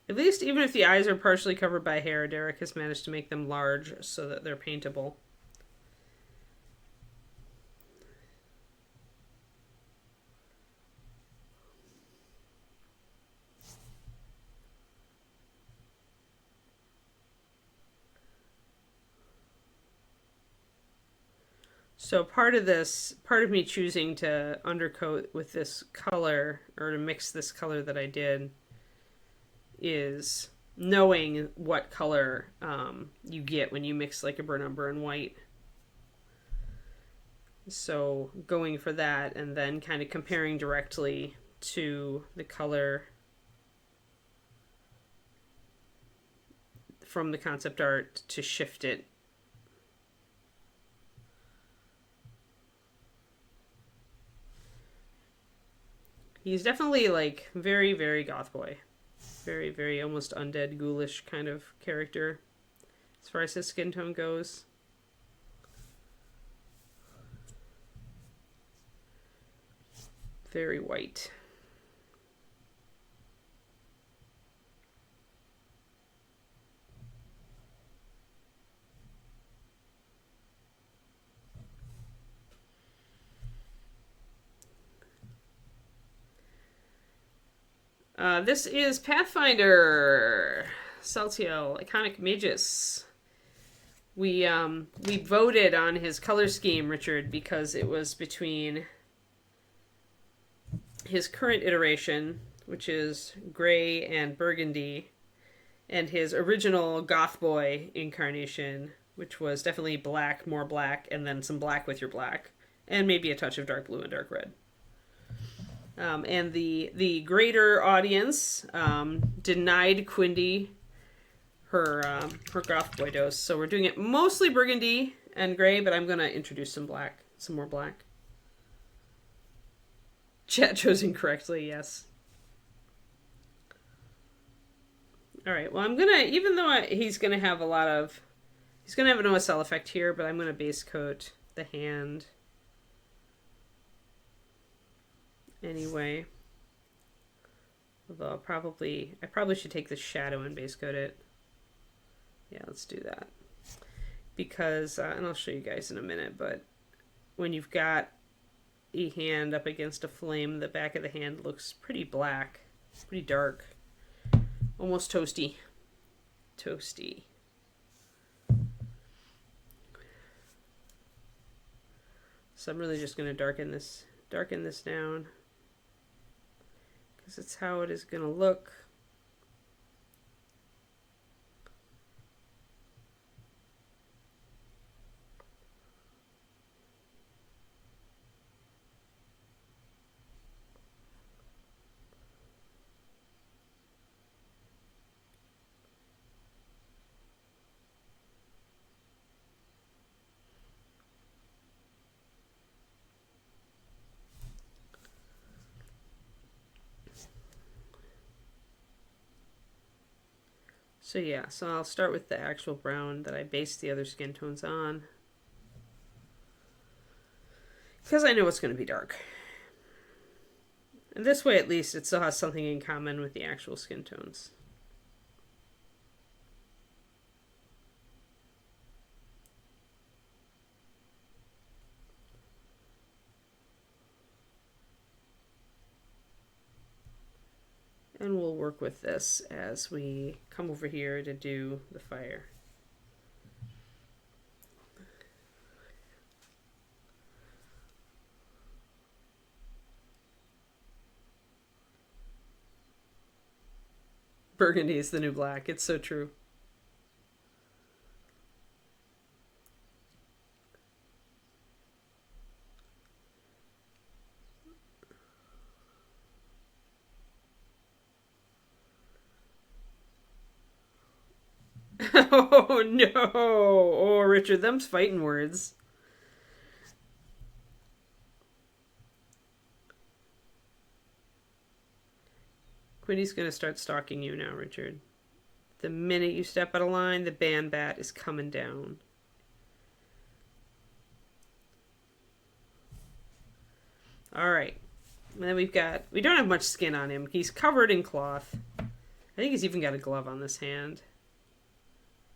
Speaker 1: At least even if the eyes are partially covered by hair, Derek has managed to make them large so that they're paintable. So part of me choosing to undercoat with this color, or to mix this color that I did, is knowing what color you get when you mix like a burnt umber and white. So going for that and then kind of comparing directly to the color from the concept art to shift it. He's definitely like very, very goth boy. Very, very almost undead, ghoulish kind of character as far as his skin tone goes. Very white. This is Pathfinder, Seltyiel, Iconic Magus. We voted on his color scheme, Richard, because it was between his current iteration, which is gray and burgundy, and his original Goth Boy incarnation, which was definitely black, more black, and then some black with your black, and maybe a touch of dark blue and dark red. And the greater audience denied Quindy her Goth Boy dose, so we're doing it mostly burgundy and gray, but I'm gonna introduce some black, some more black. Chat chose incorrectly, yes. All right, well, I'm gonna, even though he's gonna have an OSL effect here, but I'm gonna base coat the hand anyway. Although I probably should take the shadow and base coat it. Yeah, let's do that. Because, and I'll show you guys in a minute, but when you've got a hand up against a flame, the back of the hand looks pretty black, pretty dark, almost toasty. Toasty. So I'm really just going to darken this down, because it's how it is going to look. So yeah, so I'll start with the actual brown that I based the other skin tones on, because I know it's going to be dark. And this way, at least, it still has something in common with the actual skin tones. And we'll work with this as we come over here to do the fire. Burgundy is the new black. It's so true. Oh no! Oh, Richard, them's fighting words. Quinny's gonna start stalking you now, Richard. The minute you step out of line, the band bat is coming down. Alright. And then we don't have much skin on him. He's covered in cloth. I think he's even got a glove on this hand.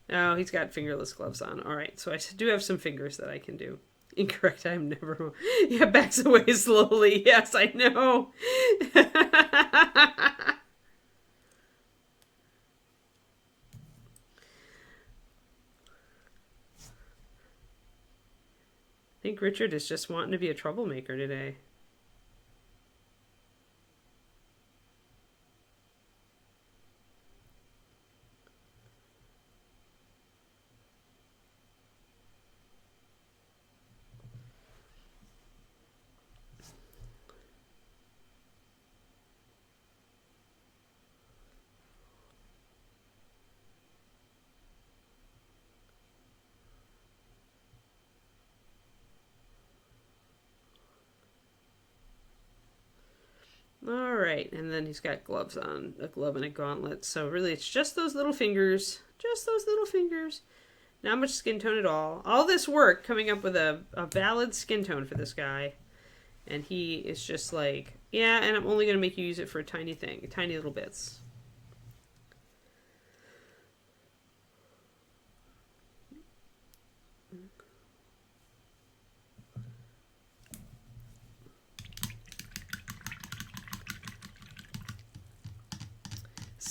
Speaker 1: No, he's got fingerless gloves on. Alright, so I do have some fingers that I can do. Incorrect, I'm never... Yeah, backs away slowly. Yes, I know. I think Richard is just wanting to be a troublemaker today. Alright, and then he's got gloves on, a glove and a gauntlet. So really it's just those little fingers. Just those little fingers. Not much skin tone at all. All this work coming up with a valid skin tone for this guy. And he is just like, yeah, and I'm only going to make you use it for a tiny thing. Tiny little bits.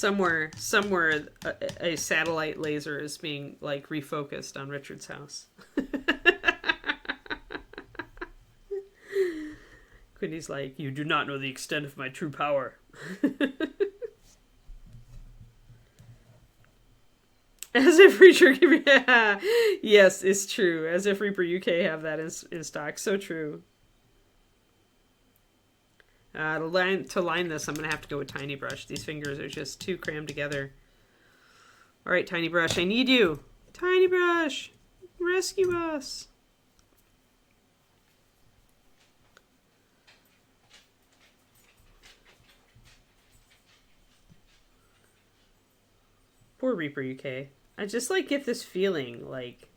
Speaker 1: somewhere, a satellite laser is being like refocused on Richard's house. Quindy's like, you do not know the extent of my true power. As if Reaper, yeah. Yes, it's true. As if Reaper UK have that in stock. So true. To line this, I'm gonna have to go with Tiny Brush. These fingers are just too crammed together. All right, Tiny Brush, I need you. Tiny Brush, rescue us. Poor Reaper UK. I just like get this feeling like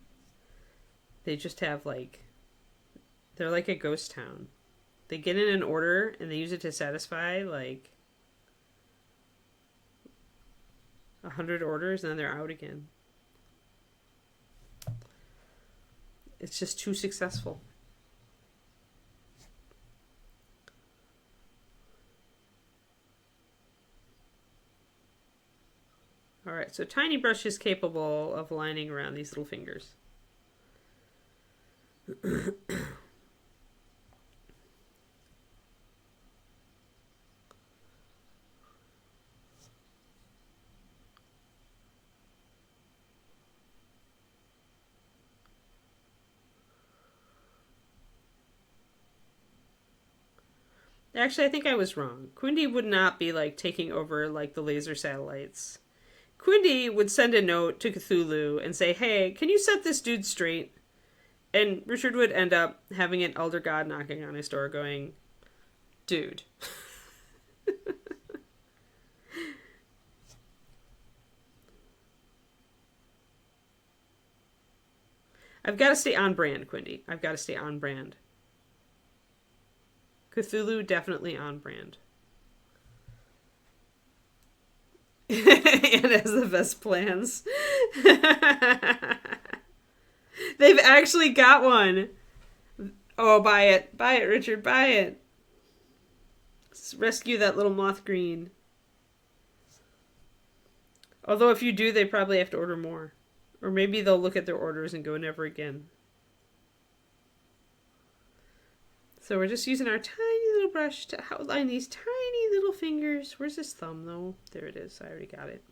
Speaker 1: they just have like, they're like a ghost town. They get in an order and they use it to satisfy like 100 orders and then they're out again. It's just too successful. Alright, so Tiny Brush is capable of lining around these little fingers. Actually, I think I was wrong. Quindy would not be like taking over like the laser satellites. Quindy would send a note to Cthulhu and say, hey, can you set this dude straight? And Richard would end up having an elder god knocking on his door going, dude. I've got to stay on brand, Quindy. I've got to stay on brand. Cthulhu, definitely on brand. And has the best plans. They've actually got one. Oh, buy it. Buy it, Richard. Buy it. Let's rescue that little moth green. Although if you do, they probably have to order more. Or maybe they'll look at their orders and go never again. So we're just using our tiny little brush to outline these tiny little fingers. Where's his thumb, though? There it is. I already got it.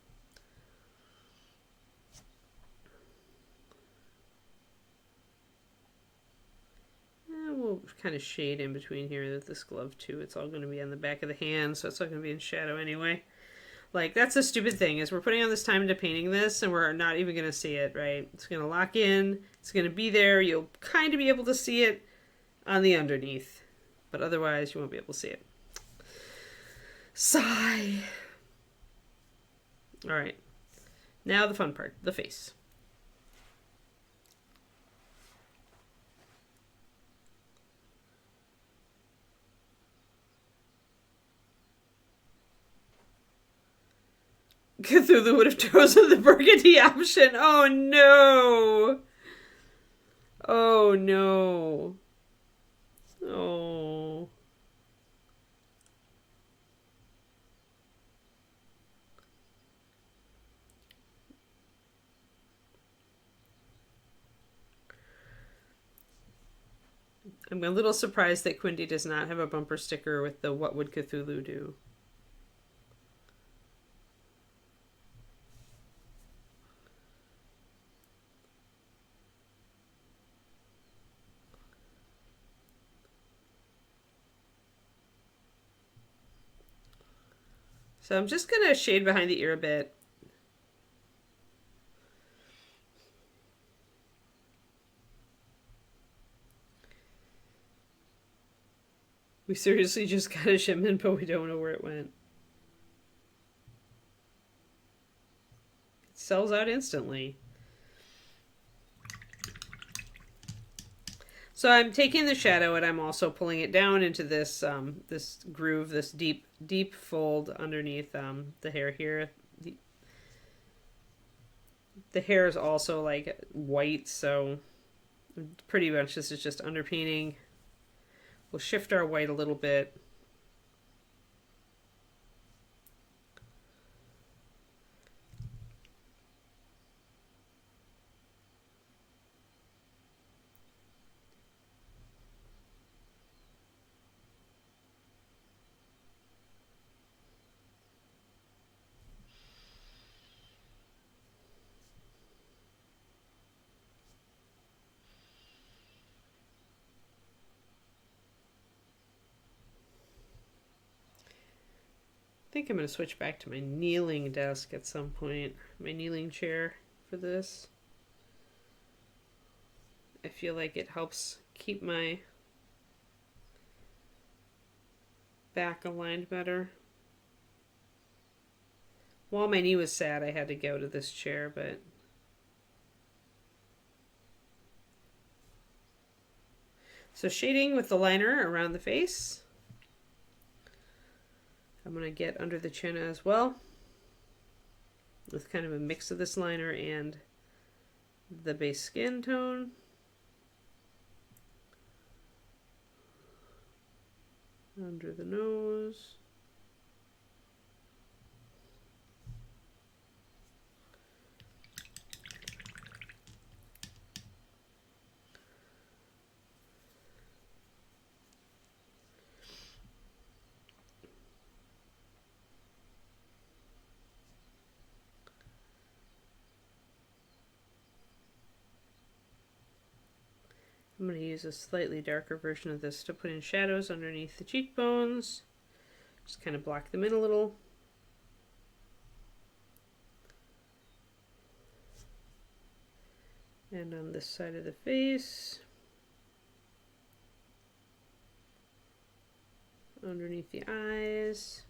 Speaker 1: And we'll kind of shade in between here with this glove, too. It's all going to be on the back of the hand, so it's all going to be in shadow anyway. Like, that's the stupid thing, is we're putting all this time into painting this, and we're not even going to see it, right? It's going to lock in. It's going to be there. You'll kind of be able to see it on the underneath, but otherwise you won't be able to see it. Sigh. All right, now the fun part, the face. Cthulhu would have chosen the burgundy option. Oh no. Oh no. Oh. I'm a little surprised that Quindy does not have a bumper sticker with the "What would Cthulhu do?" So I'm just going to shade behind the ear a bit. We seriously just got a shipment, but we don't know where it went. It sells out instantly. So I'm taking the shadow and I'm also pulling it down into this this groove, this deep fold underneath the hair here. The hair is also like white, so pretty much this is just underpainting. We'll shift our white a little bit. think I'm going to switch back to my kneeling desk at some point, my kneeling chair for this. I feel like it helps keep my back aligned better. While my knee was sad, I had to go to this chair, but so shading with the liner around the face. I'm going to get under the chin as well with kind of a mix of this liner and the base skin tone. Under the nose. I'm going to use a slightly darker version of this to put in shadows underneath the cheekbones. Just kind of block them in a little. And on this side of the face. Underneath the eyes.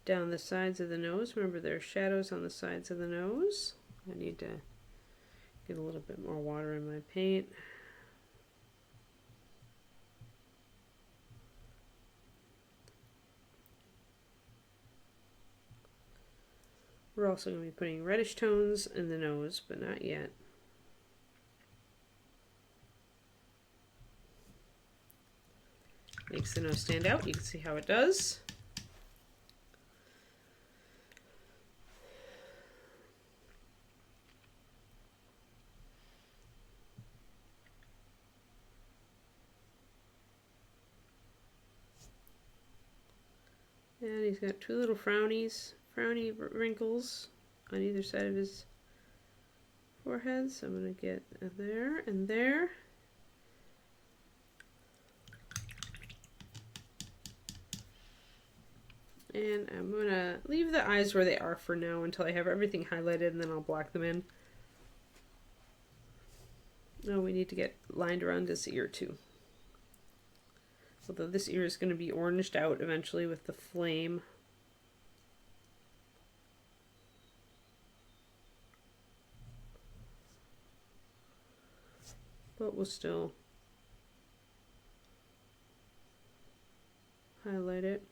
Speaker 1: Down the sides of the nose. Remember, there are shadows on the sides of the nose. I need to get a little bit more water in my paint. We're also going to be putting reddish tones in the nose, but not yet. Makes the nose stand out. You can see how it does. And he's got two little frowny wrinkles on either side of his forehead. So I'm going to get there and there. And I'm going to leave the eyes where they are for now until I have everything highlighted, and then I'll block them in. Oh, we need to get lined around this ear too. Although this ear is going to be oranged out eventually with the flame. But we'll still highlight it.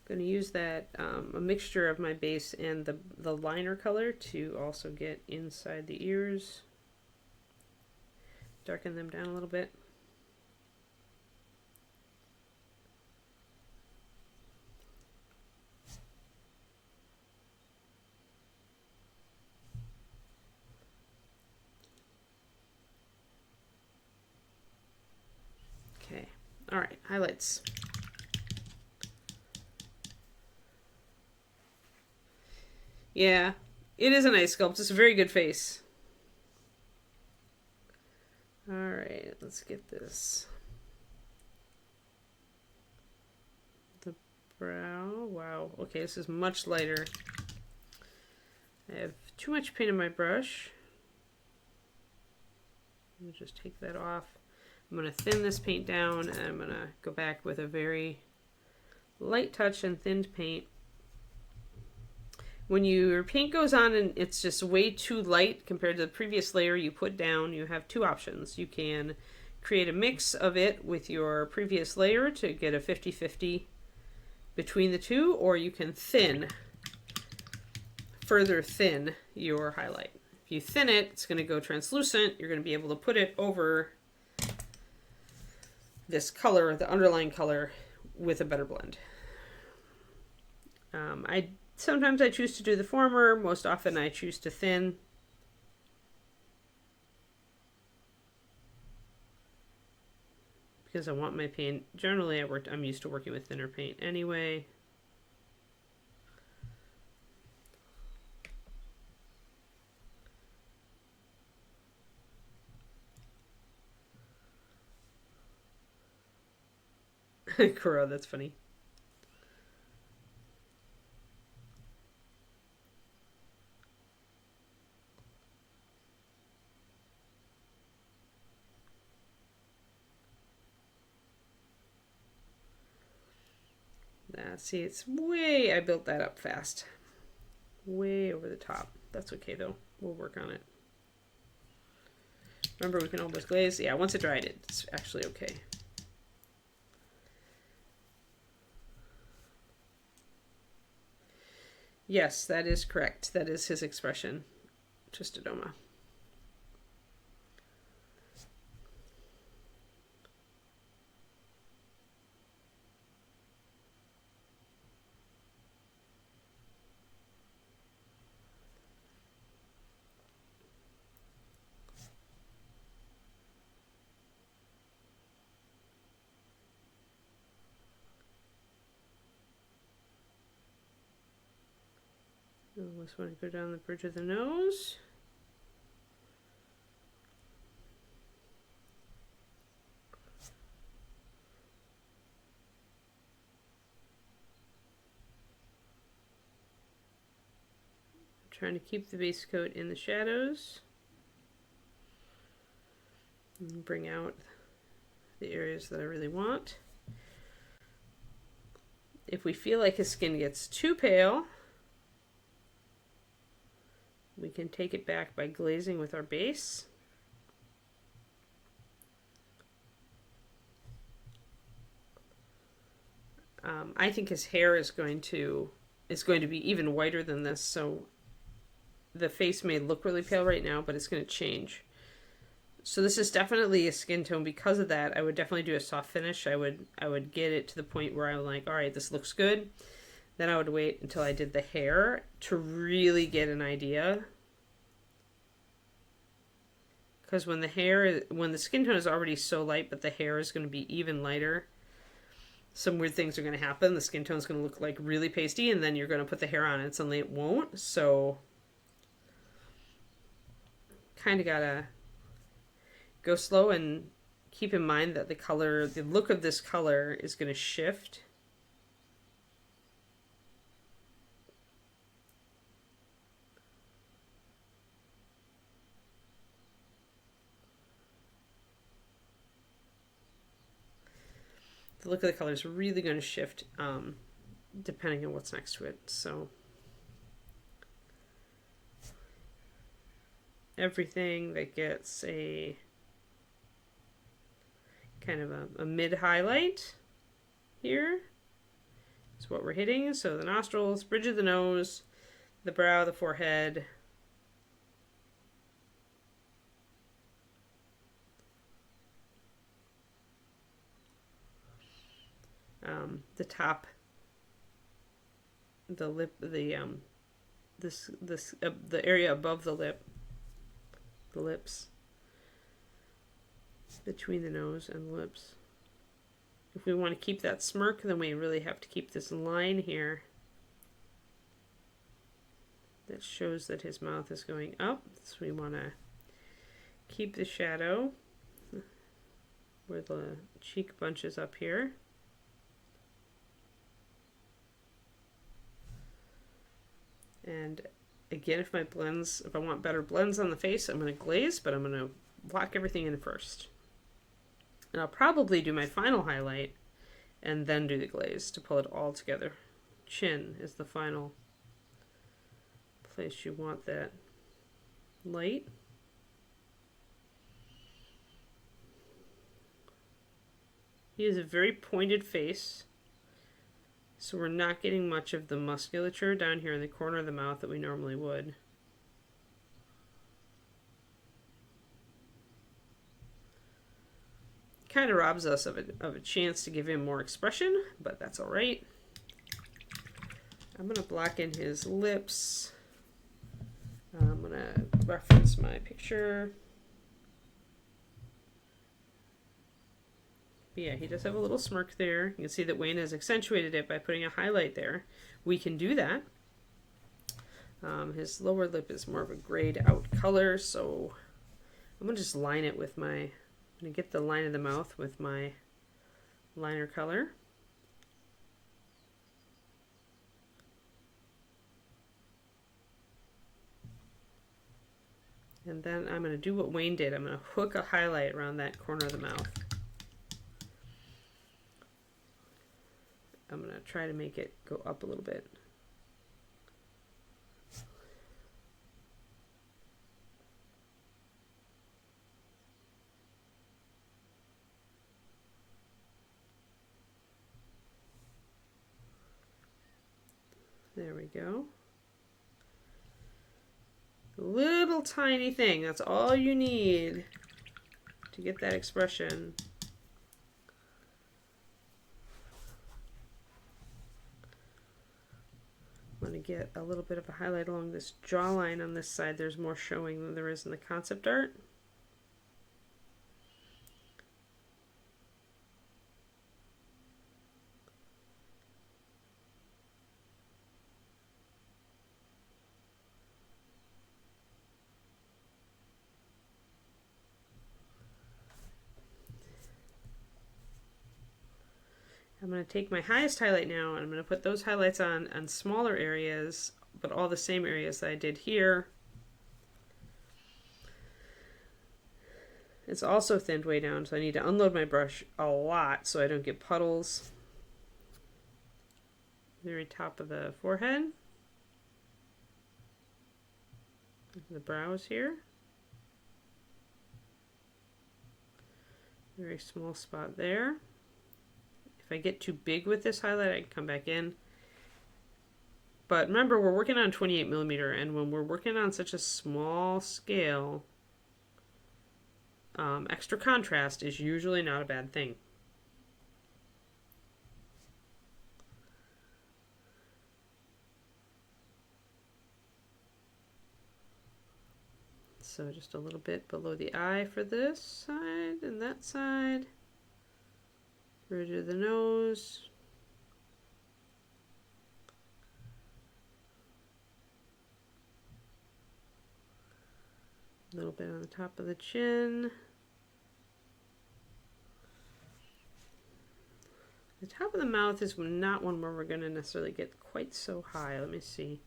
Speaker 1: Going to use that a mixture of my base and the liner color to also get inside the ears, darken them down a little bit. Okay, all right, highlights. Yeah, it is a nice sculpt. It's a very good face. All right, let's get this. The brow. Wow. Okay, this is much lighter. I have too much paint on my brush. Let me just take that off. I'm going to thin this paint down, and I'm going to go back with a very light touch and thinned paint. When your paint goes on and it's just way too light compared to the previous layer you put down, you have two options. You can create a mix of it with your previous layer to get a 50-50 between the two, or you can further thin your highlight. If you thin it, it's going to go translucent. You're going to be able to put it over this color, the underlying color, with a better blend. Sometimes I choose to do the former. Most often I choose to thin. Because I want my paint, generally I'm used to working with thinner paint anyway. Kuro, that's funny. See, it's way, I built that up fast. Way over the top. That's okay though. We'll work on it. Remember, we can always glaze. Yeah, once it dried, it's actually okay. Yes, that is correct. That is his expression. Tristodoma. I just want to go down the bridge of the nose. I'm trying to keep the base coat in the shadows. And bring out the areas that I really want. If we feel like his skin gets too pale, we can take it back by glazing with our base. I think his hair is going to be even whiter than this, so the face may look really pale right now, but it's going to change. So this is definitely a skin tone. Because of that, I would definitely do a soft finish. I would get it to the point where I'm like, all right, this looks good. Then I would wait until I did the hair to really get an idea. Because when the skin tone is already so light, but the hair is going to be even lighter, some weird things are going to happen. The skin tone is going to look like really pasty, and then you're going to put the hair on and suddenly it won't. So kind of gotta go slow and keep in mind that the look of this color is going to shift. The look of the color is really going to shift depending on what's next to it. So everything that gets a kind of a mid highlight here is what we're hitting. So the nostrils, bridge of the nose, the brow, the forehead, the top, the lip, the area above the lip, the lips, between the nose and the lips. If we want to keep that smirk, then we really have to keep this line here that shows that his mouth is going up. So we want to keep the shadow where the cheek bunches up here. And again, if I want better blends on the face, I'm going to glaze, but I'm going to lock everything in first. And I'll probably do my final highlight and then do the glaze to pull it all together. Chin is the final place you want that light. He has a very pointed face, so we're not getting much of the musculature down here in the corner of the mouth that we normally would. Kind of robs us of a chance to give him more expression, but that's all right. I'm going to block in his lips. I'm going to reference my picture. But yeah, he does have a little smirk there. You can see that Wayne has accentuated it by putting a highlight there. We can do that. His lower lip is more of a grayed out color, so I'm going to just line it with my, I'm going to get the line of the mouth with my liner color. And then I'm going to do what Wayne did. I'm going to hook a highlight around that corner of the mouth. I'm going to try to make it go up a little bit. There we go. A little tiny thing. That's all you need to get that expression. I'm going to get a little bit of a highlight along this jawline on this side. There's more showing than there is in the concept art. I'm going to take my highest highlight now and I'm going to put those highlights on smaller areas, but all the same areas that I did here. It's also thinned way down, so I need to unload my brush a lot so I don't get puddles. Very top of the forehead. The brows here. Very small spot there. If I get too big with this highlight, I can come back in. But remember, we're working on 28mm, and when we're working on such a small scale, extra contrast is usually not a bad thing. So just a little bit below the eye for this side and that side. Bridge of the nose. A little bit on the top of the chin. The top of the mouth is not one where we're going to necessarily get quite so high. Let me see.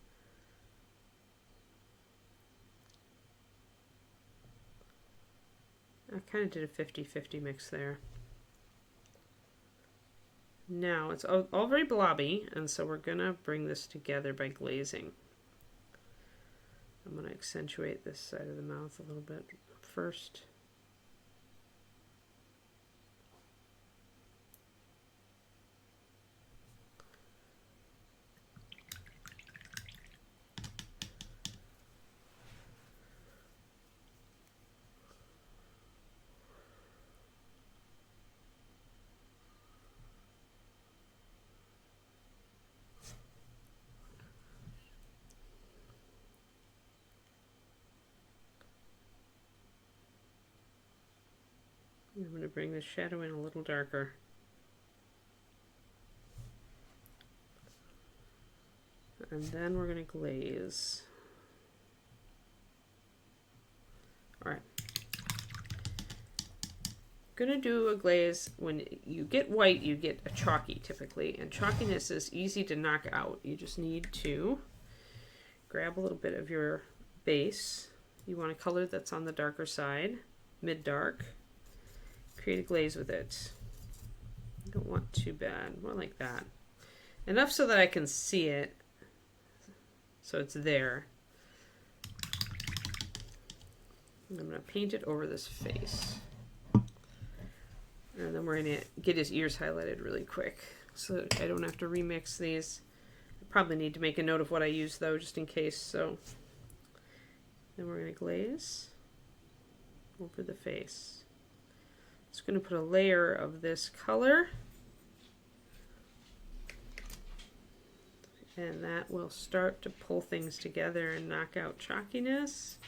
Speaker 1: I kind of did a 50-50 mix there. Now it's all very blobby, and so we're going to bring this together by glazing. I'm going to accentuate this side of the mouth a little bit first. I'm going to bring the shadow in a little darker. And then we're going to glaze. Alright. Going to do a glaze. When you get white, you get a chalky typically, and chalkiness is easy to knock out. You just need to grab a little bit of your base. You want a color that's on the darker side, mid-dark. Create a glaze with it. I don't want too bad, more like that. Enough so that I can see it, so it's there. And I'm going to paint it over this face. And then we're going to get his ears highlighted really quick so I don't have to remix these. I probably need to make a note of what I use though, just in case. So then we're going to glaze over the face. Just going to put a layer of this color. And that will start to pull things together and knock out chalkiness.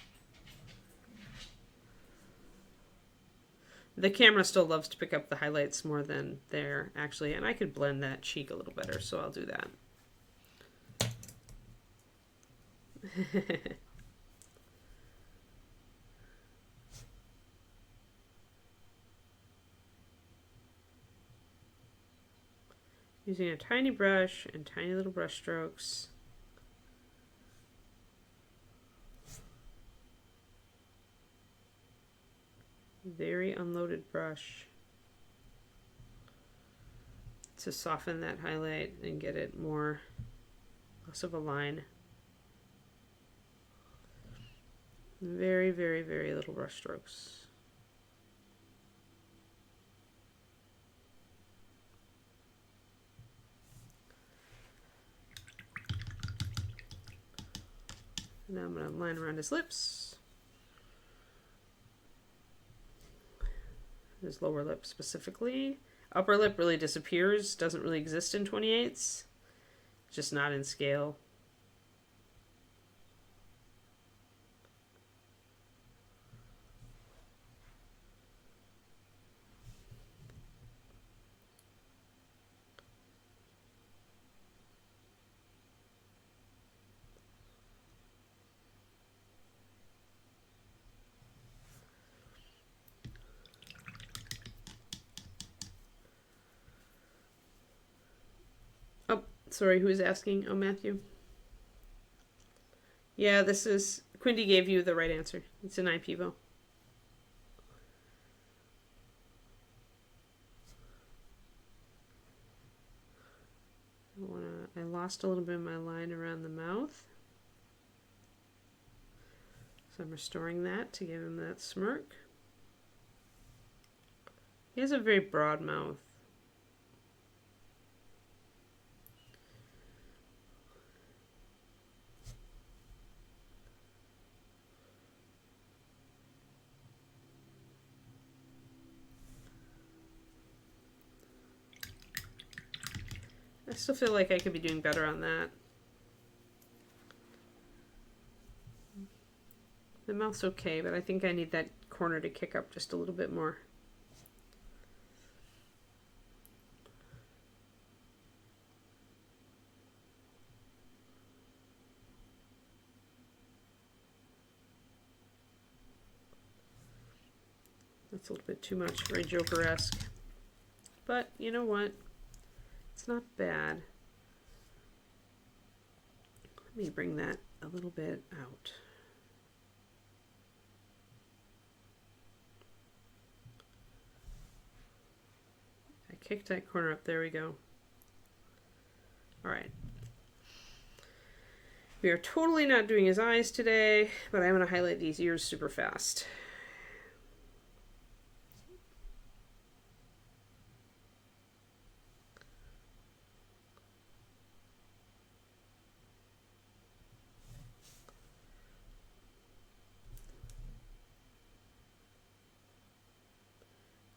Speaker 1: The camera still loves to pick up the highlights more than there, actually, and I could blend that cheek a little better, so I'll do that. Using a tiny brush and tiny little brush strokes. Very unloaded brush to soften that highlight and get it more, less of a line. Very, very, very little brush strokes. Now I'm going to line around his lips. His lower lip specifically. Upper lip really disappears, doesn't really exist in 28s. Just not in scale. Sorry, who is asking? Oh, Matthew. Yeah, this is... Quindy gave you the right answer. It's an IPVO. I lost a little bit of my line around the mouth. So I'm restoring that to give him that smirk. He has a very broad mouth. I still feel like I could be doing better on that. The mouth's okay, but I think I need that corner to kick up just a little bit more. That's a little bit too much, very Joker-esque. But you know what? It's not bad. Let me bring that a little bit out. I kicked that corner up. There we go. All right. We are totally not doing his eyes today, but I'm going to highlight these ears super fast.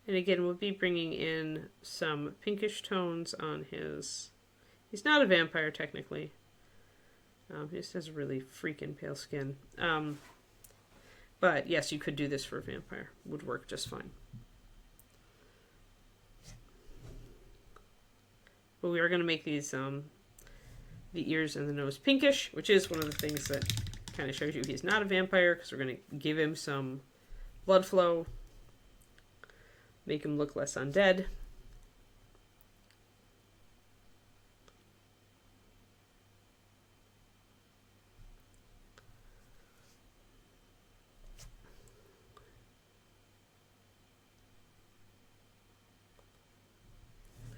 Speaker 1: And again, we'll be bringing in some pinkish tones on his... He's not a vampire, technically. He just has really freaking pale skin. But yes, you could do this for a vampire. Would work just fine. But we are going to make these, the ears and the nose pinkish, which is one of the things that kind of shows you he's not a vampire, because we're going to give him some blood flow. Make him look less undead.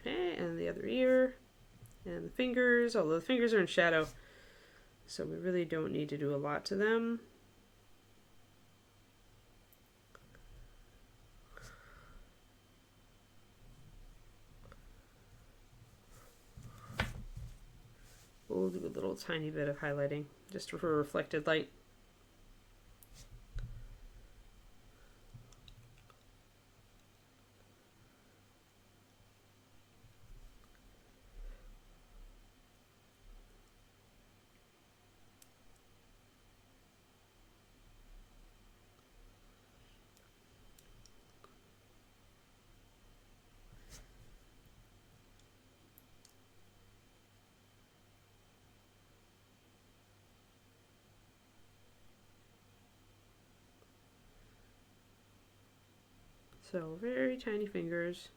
Speaker 1: Okay, and the other ear. And the fingers, although the fingers are in shadow, so we really don't need to do a lot to them. We'll do a little tiny bit of highlighting just for reflected light. So very tiny fingers.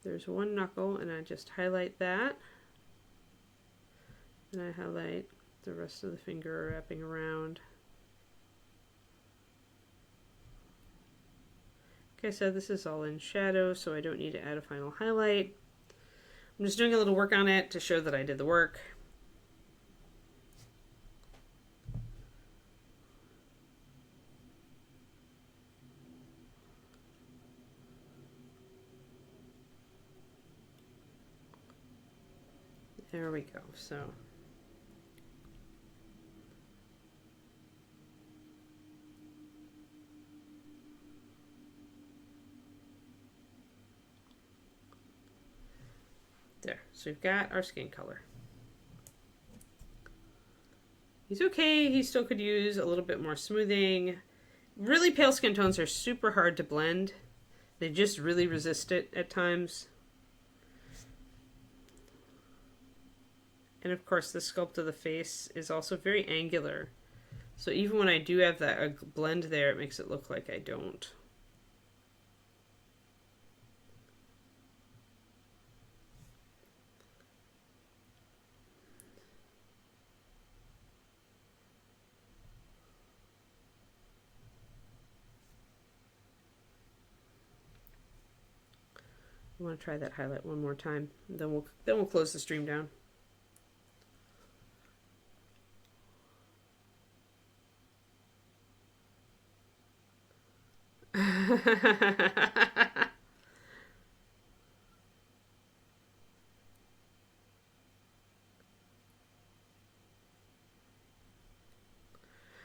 Speaker 1: There's one knuckle, and I just highlight that. And I highlight the rest of the finger wrapping around. Okay, so this is all in shadow, so I don't need to add a final highlight. I'm just doing a little work on it to show that I did the work. There we go. So there. So we've got our skin color. He's okay. He still could use a little bit more smoothing. Really pale skin tones are super hard to blend. They just really resist it at times. And of course, the sculpt of the face is also very angular. So even when I do have that blend there, it makes it look like I don't. I want to try that highlight one more time. Then we'll close the stream down.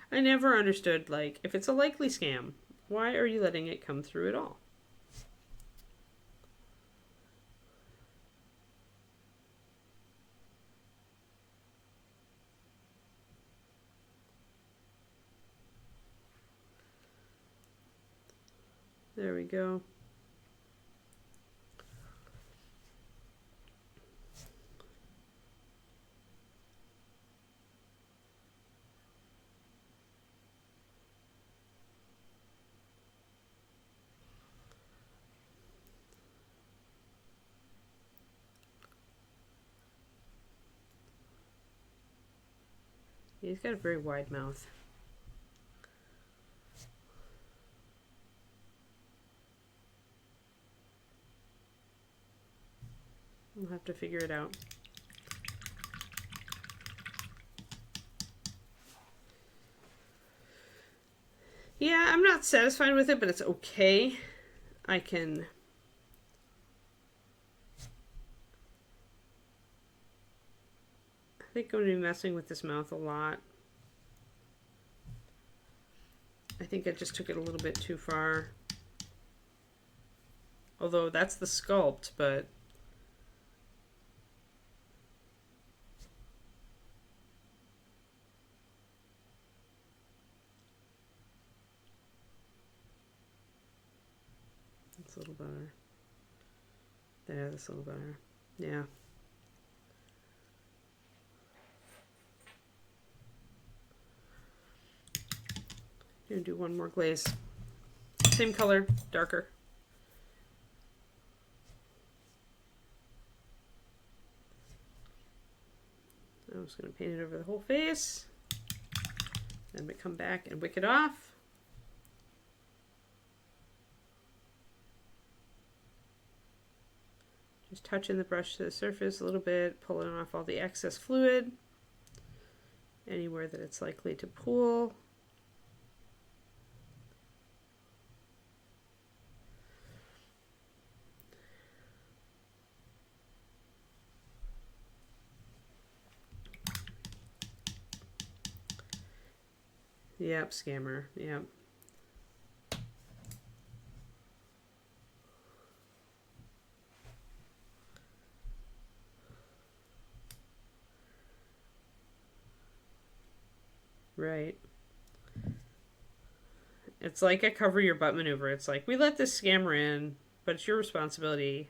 Speaker 1: I never understood, like, if it's a likely scam, why are you letting it come through at all? There we go. He's got a very wide mouth. We'll have to figure it out. Yeah, I'm not satisfied with it, but it's okay. I think I'm going to be messing with this mouth a lot. I think I just took it a little bit too far. Although that's the sculpt, but it's a little better. There, that's a little better. Yeah. Gonna do one more glaze. Same color, darker. I'm just gonna paint it over the whole face. Then we come back and wick it off. Just touching the brush to the surface a little bit, pulling off all the excess fluid. Anywhere that it's likely to pool. Yep, scammer. Yep. Right. It's like a cover your butt maneuver. It's like, we let this scammer in, but it's your responsibility.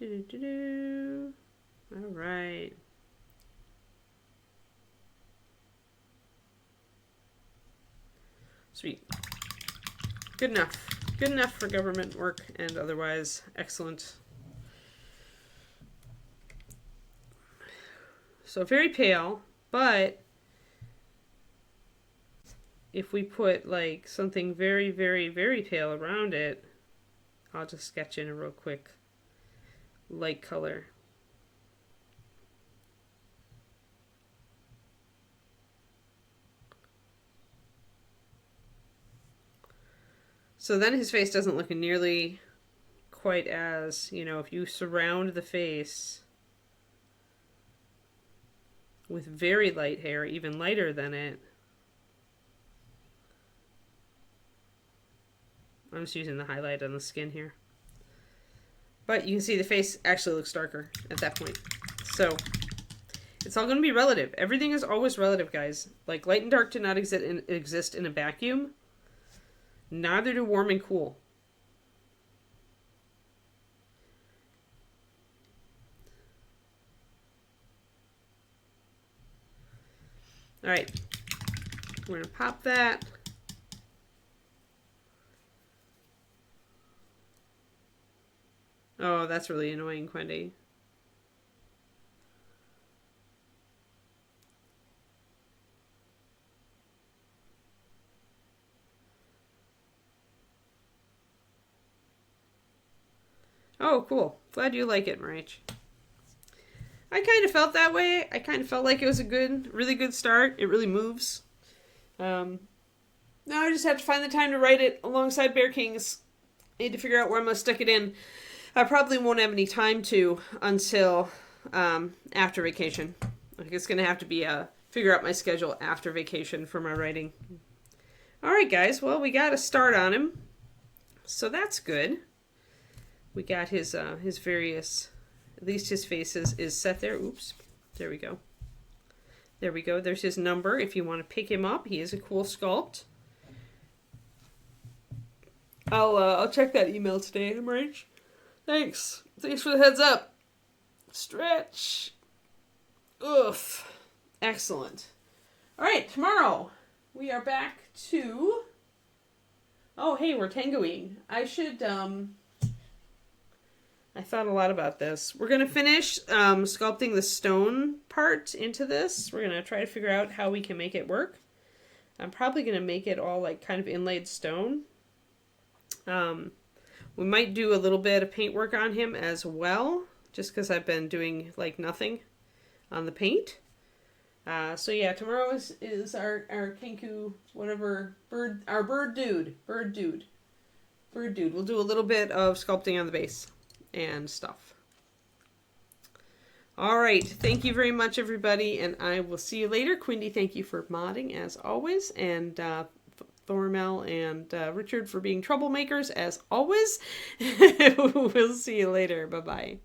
Speaker 1: All right. Sweet. Good enough. Good enough for government work and otherwise excellent. So very pale, but if we put like something very, very, very pale around it, I'll just sketch in a real quick light color. So then his face doesn't look nearly quite as, if you surround the face with very light hair, even lighter than it. I'm just using the highlight on the skin here. But you can see the face actually looks darker at that point. So it's all going to be relative. Everything is always relative, guys. Like light and dark do not exist in a vacuum. Neither do warm and cool. All right, we're going to pop that. Oh, that's really annoying, Quendy. Oh, cool. Glad you like it, Marich. I kind of felt that way. I kind of felt like it was a really good start. It really moves. Now I just have to find the time to write it alongside Bear Kings. I need to figure out where I'm going to stick it in. I probably won't have any time to until after vacation. Like it's going to have to be figure out my schedule after vacation for my writing. All right, guys. Well, we got a start on him. So that's good. We got his various, at least his face is set there. Oops. There we go. There we go. There's his number if you want to pick him up. He is a cool sculpt. I'll check that email today, Marich. Thanks. Thanks for the heads up. Stretch. Oof. Excellent. All right, tomorrow we are back to... Oh, hey, we're tangoing. I should... I thought a lot about this. We're going to finish sculpting the stone part into this. We're going to try to figure out how we can make it work. I'm probably going to make it all like kind of inlaid stone. We might do a little bit of paint work on him as well, just because I've been doing like nothing on the paint. So yeah, tomorrow is our Kenku, whatever, bird dude. We'll do a little bit of sculpting on the base and stuff. All right. Thank you very much, everybody. And I will see you later. Quindy, thank you for modding as always. And Thormel and Richard for being troublemakers as always. We'll see you later. Bye-bye.